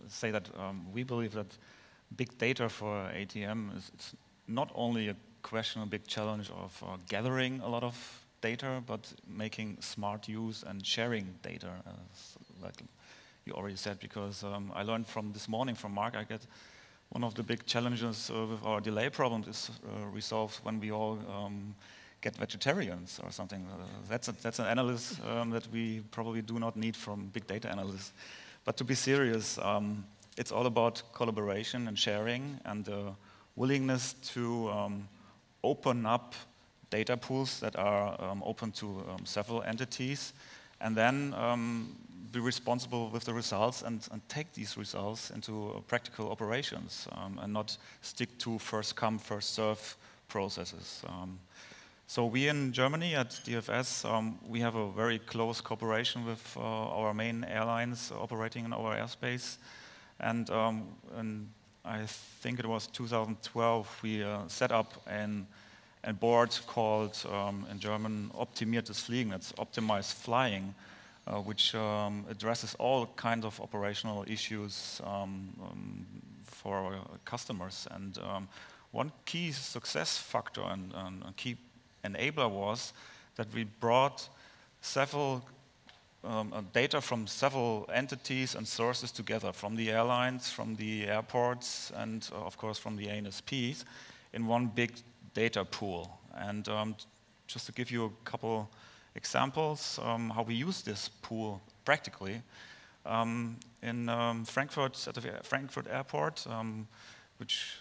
say that we believe that big data for ATM it's not only a question, a big challenge of gathering a lot of data, but making smart use and sharing data, like you already said, because I learned from this morning from Mark, I get one of the big challenges with our delay problems is resolved when we all get vegetarians or something. That's an analysis that we probably do not need from big data analysts. But to be serious, it's all about collaboration and sharing and the willingness to open up data pools that are open to several entities, and then be responsible with the results and take these results into practical operations and not stick to first come, first serve processes. So we in Germany at DFS, we have a very close cooperation with our main airlines operating in our airspace. And I think it was 2012, we set up a board called, in German, Optimiertes Fliegen, that's optimized flying, which addresses all kinds of operational issues for our customers. And one key success factor and a key enabler was that we brought several data from several entities and sources together, from the airlines, from the airports, and of course from the ANSPs, in one big data pool. And just to give you a couple examples how we use this pool practically, in Frankfurt, at the Frankfurt Airport, which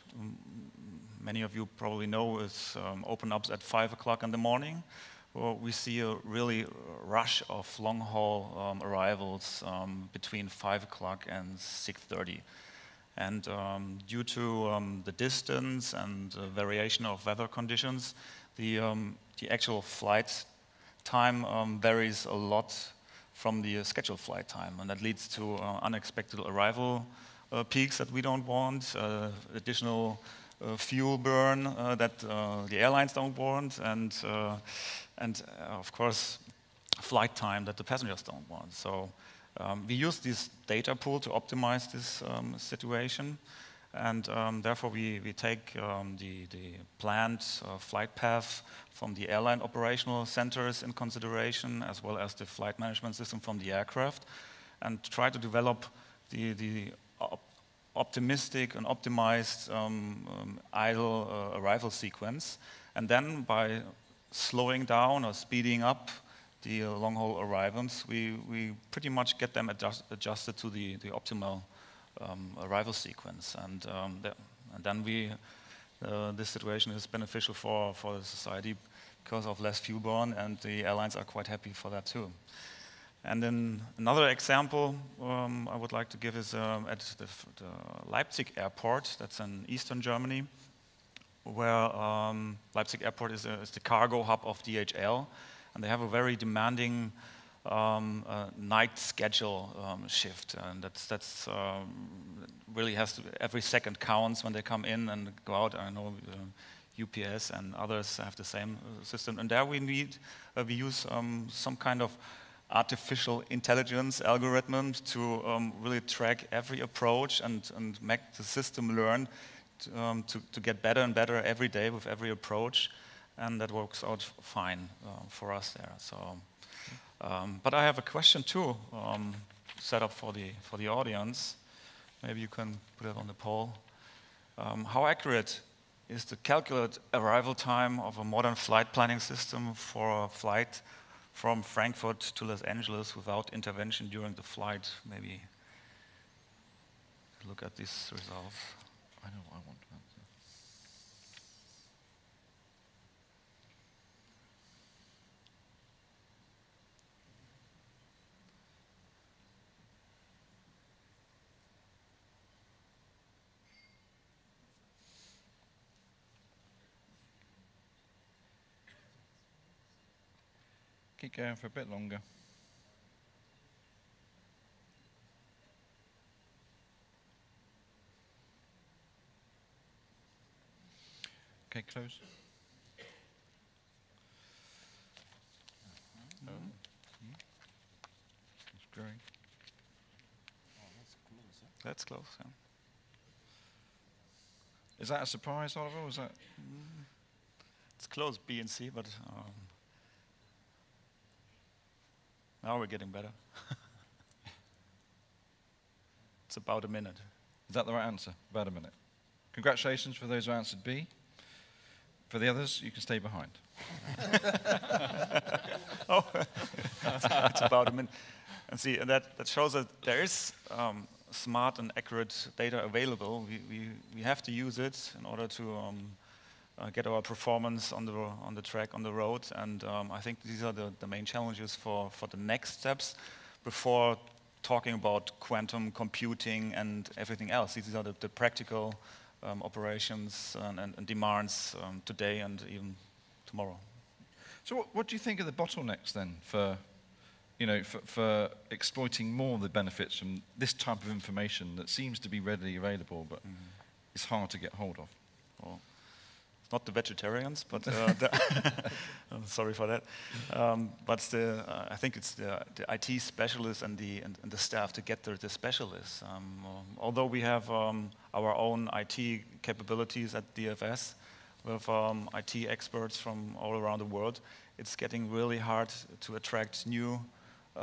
many of you probably know is open up at 5 o'clock in the morning. Well, we see a really rush of long-haul arrivals between 5 o'clock and 6:30. And due to the distance and variation of weather conditions, the actual flight time varies a lot from the scheduled flight time. And that leads to unexpected arrival peaks that we don't want, additional fuel burn that the airlines don't want, and of course, flight time that the passengers don't want. So we use this data pool to optimize this situation, and therefore we take the planned flight path from the airline operational centers in consideration, as well as the flight management system from the aircraft, and try to develop the optimistic and optimized idle arrival sequence. And then by slowing down or speeding up the long-haul arrivals, we pretty much get them adjusted to the optimal arrival sequence. And then this situation is beneficial for the society because of less fuel burn, and the airlines are quite happy for that too. And then another example I would like to give is at the Leipzig airport, that's in eastern Germany, where Leipzig airport is the cargo hub of DHL, and they have a very demanding night schedule shift, and that's really has to, every second counts when they come in and go out. I know UPS and others have the same system, and there we use some kind of artificial intelligence algorithm to really track every approach and make the system learn to get better and better every day with every approach. and that works out fine for us there. So, but I have a question too, set up for the audience. Maybe you can put it on the poll. How accurate is the calculated arrival time of a modern flight planning system for a flight from Frankfurt to Los Angeles without intervention during the flight? Maybe look at these results. I know what I want to answer. Keep going for a bit longer. Okay, close. It's growing. That's close, yeah. Is that a surprise, Oliver? Or is that? It's close, B and C, but now we're getting better. It's about a minute. Is that the right answer? About a minute. Congratulations for those who answered B. For the others, you can stay behind. Oh, it's about a minute. And see, that shows that there is smart and accurate data available. We have to use it in order to get our performance on the track, on the road. And I think these are the main challenges for the next steps before talking about quantum computing and everything else. These are the practical operations and demands today and even tomorrow. So what do you think are the bottlenecks then for, for exploiting more of the benefits from this type of information that seems to be readily available, but it's hard to get hold of? Well, it's not the vegetarians, but I'm sorry for that. But I think it's the IT specialists and the staff to get the specialists. Although we have our own IT capabilities at DFS, with IT experts from all around the world, it's getting really hard to attract new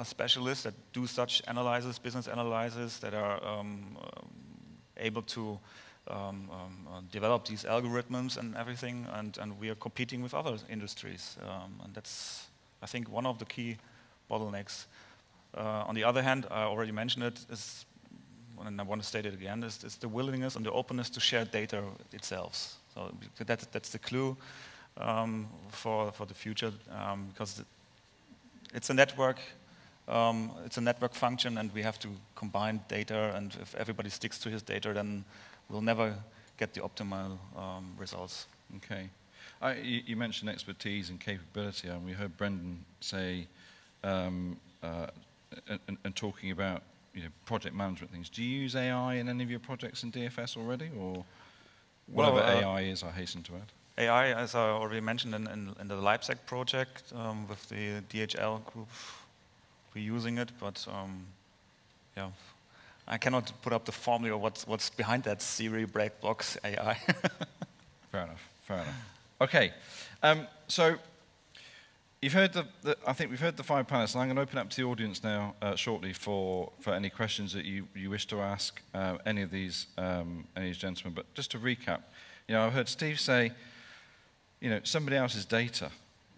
specialists that do such analysis, business analysis, that are able to develop these algorithms and everything, and we are competing with other industries. And that's, I think, one of the key bottlenecks. On the other hand, I already mentioned it, and I want to state it again, is the willingness and the openness to share data itself. So that's the clue for the future, because it's a network. It's a network function, and we have to combine data. And if everybody sticks to his data, then we'll never get the optimal results. Okay. You mentioned expertise and capability, and we heard Brendan say, and talking about project management things. Do you use AI in any of your projects in DFS already, or whatever AI is, I hasten to add? AI, as I already mentioned in the Leipzig project with the DHL group, we're using it, but yeah, I cannot put up the formula what's behind that Siri black box AI. Fair enough. Okay, so you've heard I think we've heard the 5 panelists, and I'm going to open up to the audience now shortly for any questions that you wish to ask any of these gentlemen. But just to recap, I heard Steve say, somebody else's data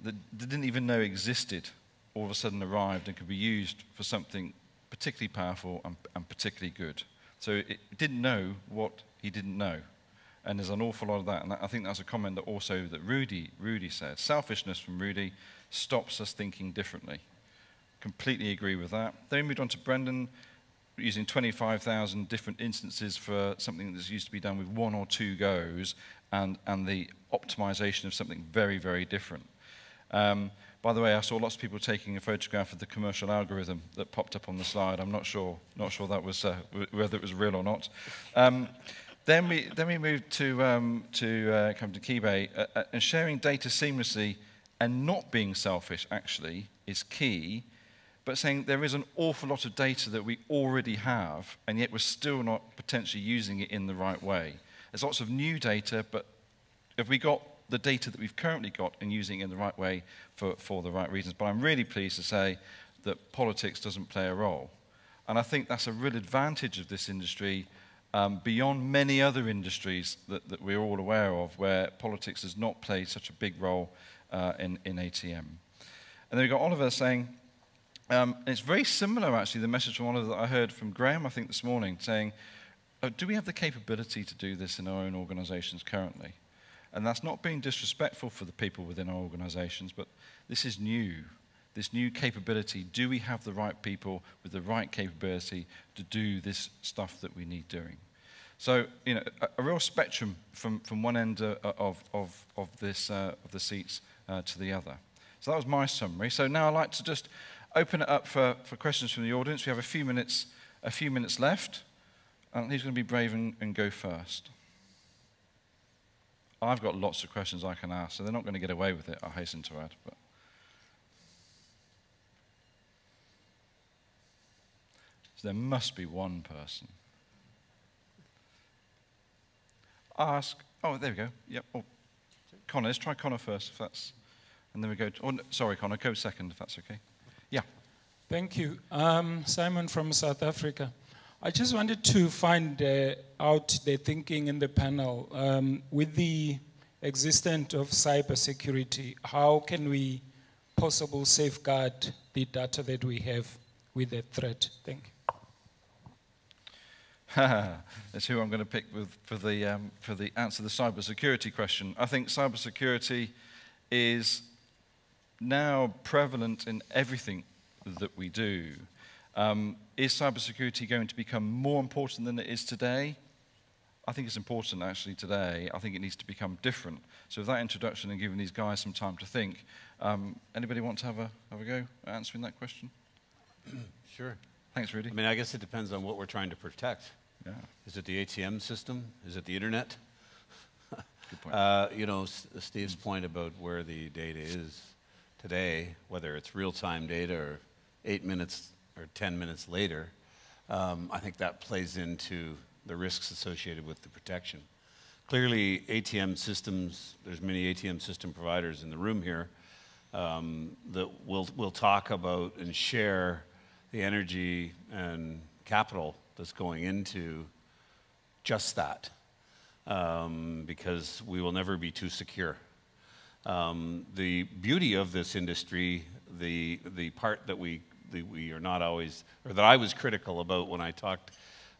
that they didn't even know existed all of a sudden arrived and could be used for something particularly powerful and particularly good. So it didn't know what he didn't know. And there's an awful lot of that. And I think that's a comment that also that Rudy said. Selfishness from Rudy stops us thinking differently. Completely agree with that. Then we moved on to Brendan, using 25,000 different instances for something that's used to be done with 1 or 2 goes, and the optimization of something very, very different. By the way, I saw lots of people taking a photograph of the commercial algorithm that popped up on the slide. I'm not sure that was whether it was real or not. Then we moved to come to Kibe, and sharing data seamlessly and not being selfish actually is key. But saying there is an awful lot of data that we already have, and yet we're still not potentially using it in the right way. There's lots of new data, but have we got the data that we've currently got and using it in the right way for the right reasons. But I'm really pleased to say that politics doesn't play a role. And I think that's a real advantage of this industry beyond many other industries that we're all aware of, where politics does not play such a big role in ATM. And then we've got Oliver saying, it's very similar, actually, the message from Oliver that I heard from Graham, I think, this morning, saying, do we have the capability to do this in our own organizations currently? And that's not being disrespectful for the people within our organizations, but this is new. This new capability, do we have the right people with the right capability to do this stuff that we need doing? So, you know, a real spectrum from one end of the seats to the other. So that was my summary. So now I'd like to just open it up for questions from the audience. We have a few minutes left. Who's going to be brave and go first? I've got lots of questions I can ask, so they're not going to get away with it, I hasten to add. But so there must be one person. Ask. Oh, there we go. Yep. Oh, Connor, let's try Connor first, if that's. And then we go. Sorry, Connor, go second, if that's okay. Yeah. Thank you. Simon from South Africa. I just wanted to find out the thinking in the panel. With the existence of cybersecurity, how can we possibly safeguard the data that we have with that threat? Thank you. That's who I'm going to pick for the answer to the cybersecurity question. I think cybersecurity is now prevalent in everything that we do. Is cybersecurity going to become more important than it is today? I think it's important actually today. I think it needs to become different. So with that introduction and giving these guys some time to think, anybody want to have a go at answering that question? Sure. Thanks, Rudy. I mean, I guess it depends on what we're trying to protect. Yeah. Is it the ATM system? Is it the internet? Good point. You know, Steve's point about where the data is today, whether it's real-time data or 8 minutes or 10 minutes later, I think that plays into the risks associated with the protection. Clearly, ATM systems, there's many ATM system providers in the room here that will talk about and share the energy and capital that's going into just that, because we will never be too secure. The beauty of this industry, the part that we are not always, or that I was critical about when I talked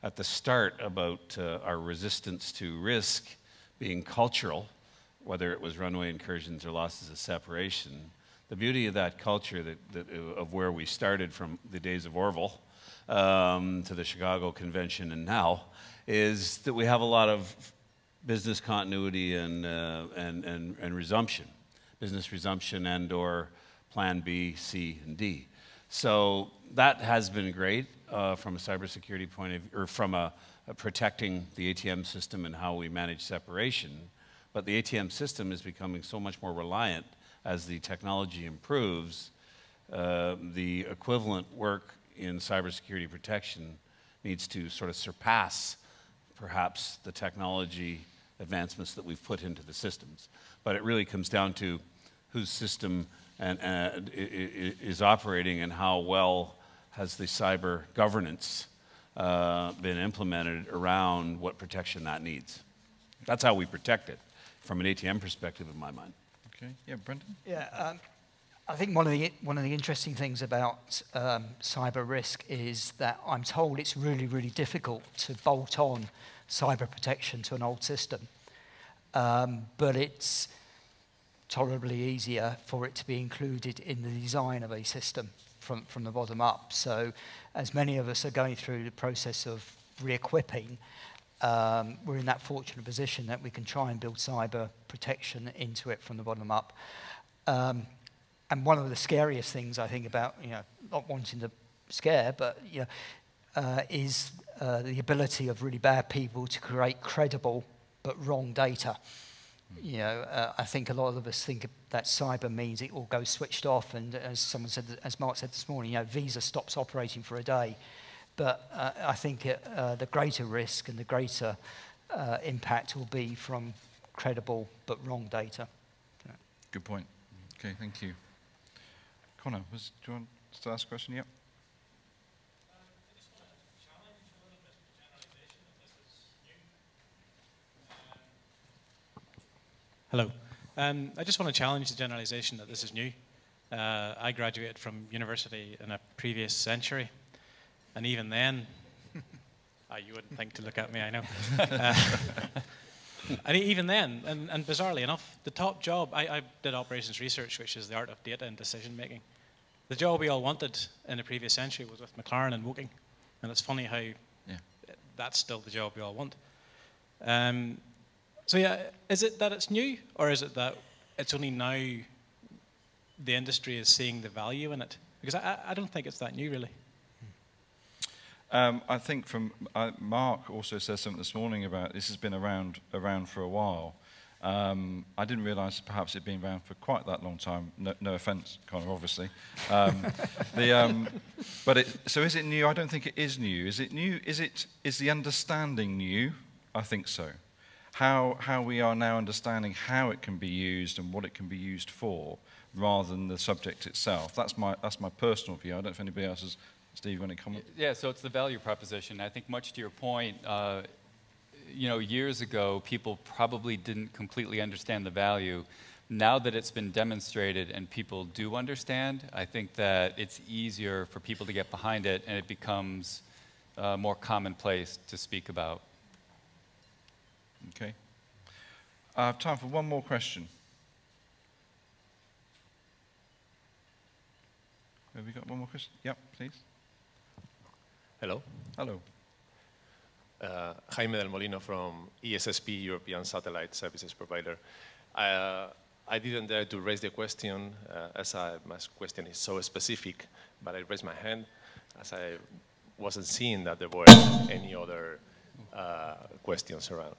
at the start about our resistance to risk being cultural, whether it was runway incursions or losses of separation, the beauty of that culture of where we started from the days of Orville to the Chicago Convention and now, is that we have a lot of business continuity and resumption, business resumption and or plan B, C, and D. So that has been great from a cybersecurity point of view, or from a protecting the ATM system and how we manage separation. But the ATM system is becoming so much more reliant as the technology improves. The equivalent work in cybersecurity protection needs to sort of surpass perhaps the technology advancements that we've put into the systems. But it really comes down to whose system is operating and how well has the cyber governance been implemented around what protection that needs. That's how we protect it from an ATM perspective in my mind. Okay, yeah, Brendan? Yeah, I think one of the interesting things about cyber risk is that I'm told it's really, really difficult to bolt on cyber protection to an old system. But it's tolerably easier for it to be included in the design of a system from the bottom up. So as many of us are going through the process of re-equipping, we're in that fortunate position that we can try and build cyber protection into it from the bottom up. And one of the scariest things I think about, not wanting to scare, but is the ability of really bad people to create credible but wrong data. I think a lot of us think that cyber means it all goes switched off, and as Mark said this morning, Visa stops operating for a day. But I think the greater risk and the greater impact will be from credible but wrong data. Good point. Okay, thank you. Connor, do you want to ask a question? Yep. I just want to challenge a little bit the generalization that this is new. Hello. I just want to challenge the generalization that this is new. I graduated from university in a previous century, and even then, you wouldn't think to look at me, I know. And even then, and bizarrely enough, the top job, I did operations research, which is the art of data and decision making. The job we all wanted in the previous century was with McLaren and Woking, and it's funny how that's still the job we all want. So yeah, is it that it's new, or is it that it's only now the industry is seeing the value in it? Because I don't think it's that new, really. I think from Mark also said something this morning about this has been around for a while. I didn't realise perhaps it'd been around for quite that long time. No offence, Connor, obviously. So is it new? I don't think it is new. Is it new? Is the understanding new? I think so. How we are now understanding how it can be used and what it can be used for, rather than the subject itself. That's my personal view. I don't know if anybody else has. Steve, you want to comment? Yeah, so it's the value proposition. I think much to your point, you know, years ago, people probably didn't completely understand the value. Now that it's been demonstrated and people do understand, I think that it's easier for people to get behind it, and it becomes more commonplace to speak about. Okay. I have time for one more question. Have we got one more question? Yep, please. Hello. Hello. Jaime del Molino from ESSP, European Satellite Services Provider. I didn't dare to raise the question as my question is so specific, but I raised my hand as I wasn't seeing that there were any other questions around.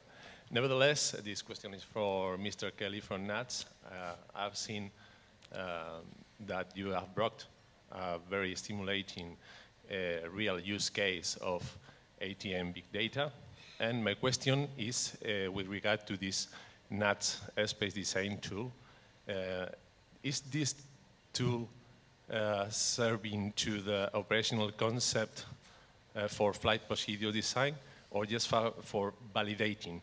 Nevertheless, this question is for Mr. Kelly from NATS. I've seen that you have brought a very stimulating real use case of ATM big data. And my question is with regard to this NATS airspace design tool. Is this tool serving to the operational concept for flight procedure design, or just for validating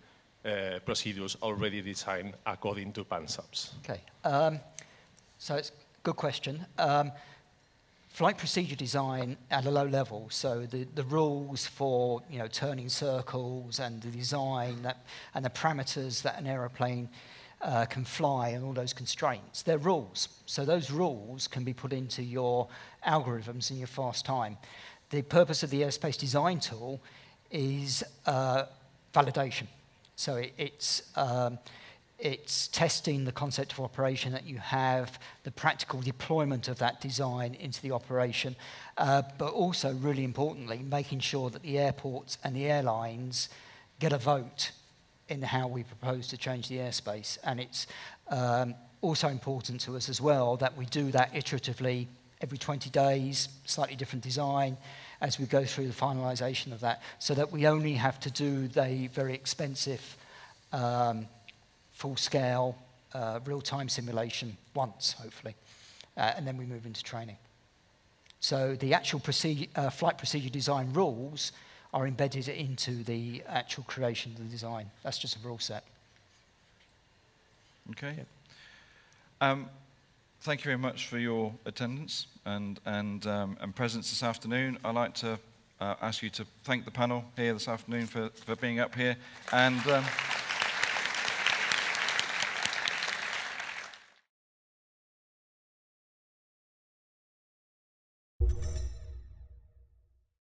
procedures already designed according to PANSOPs? Okay, so it's a good question. Flight procedure design at a low level, so the rules for turning circles and the design and the parameters that an aeroplane can fly and all those constraints, they're rules. So those rules can be put into your algorithms in your fast time. The purpose of the airspace design tool is validation. So it's testing the concept of operation that you have, the practical deployment of that design into the operation, but also, really importantly, making sure that the airports and the airlines get a vote in how we propose to change the airspace. And it's also important to us as well that we do that iteratively every 20 days, slightly different design, as we go through the finalization of that, so that we only have to do the very expensive full-scale, real-time simulation once, hopefully, and then we move into training. So the actual flight procedure design rules are embedded into the actual creation of the design. That's just a rule set. Okay. Thank you very much for your attendance and presence this afternoon. I'd like to ask you to thank the panel here this afternoon for being up here, and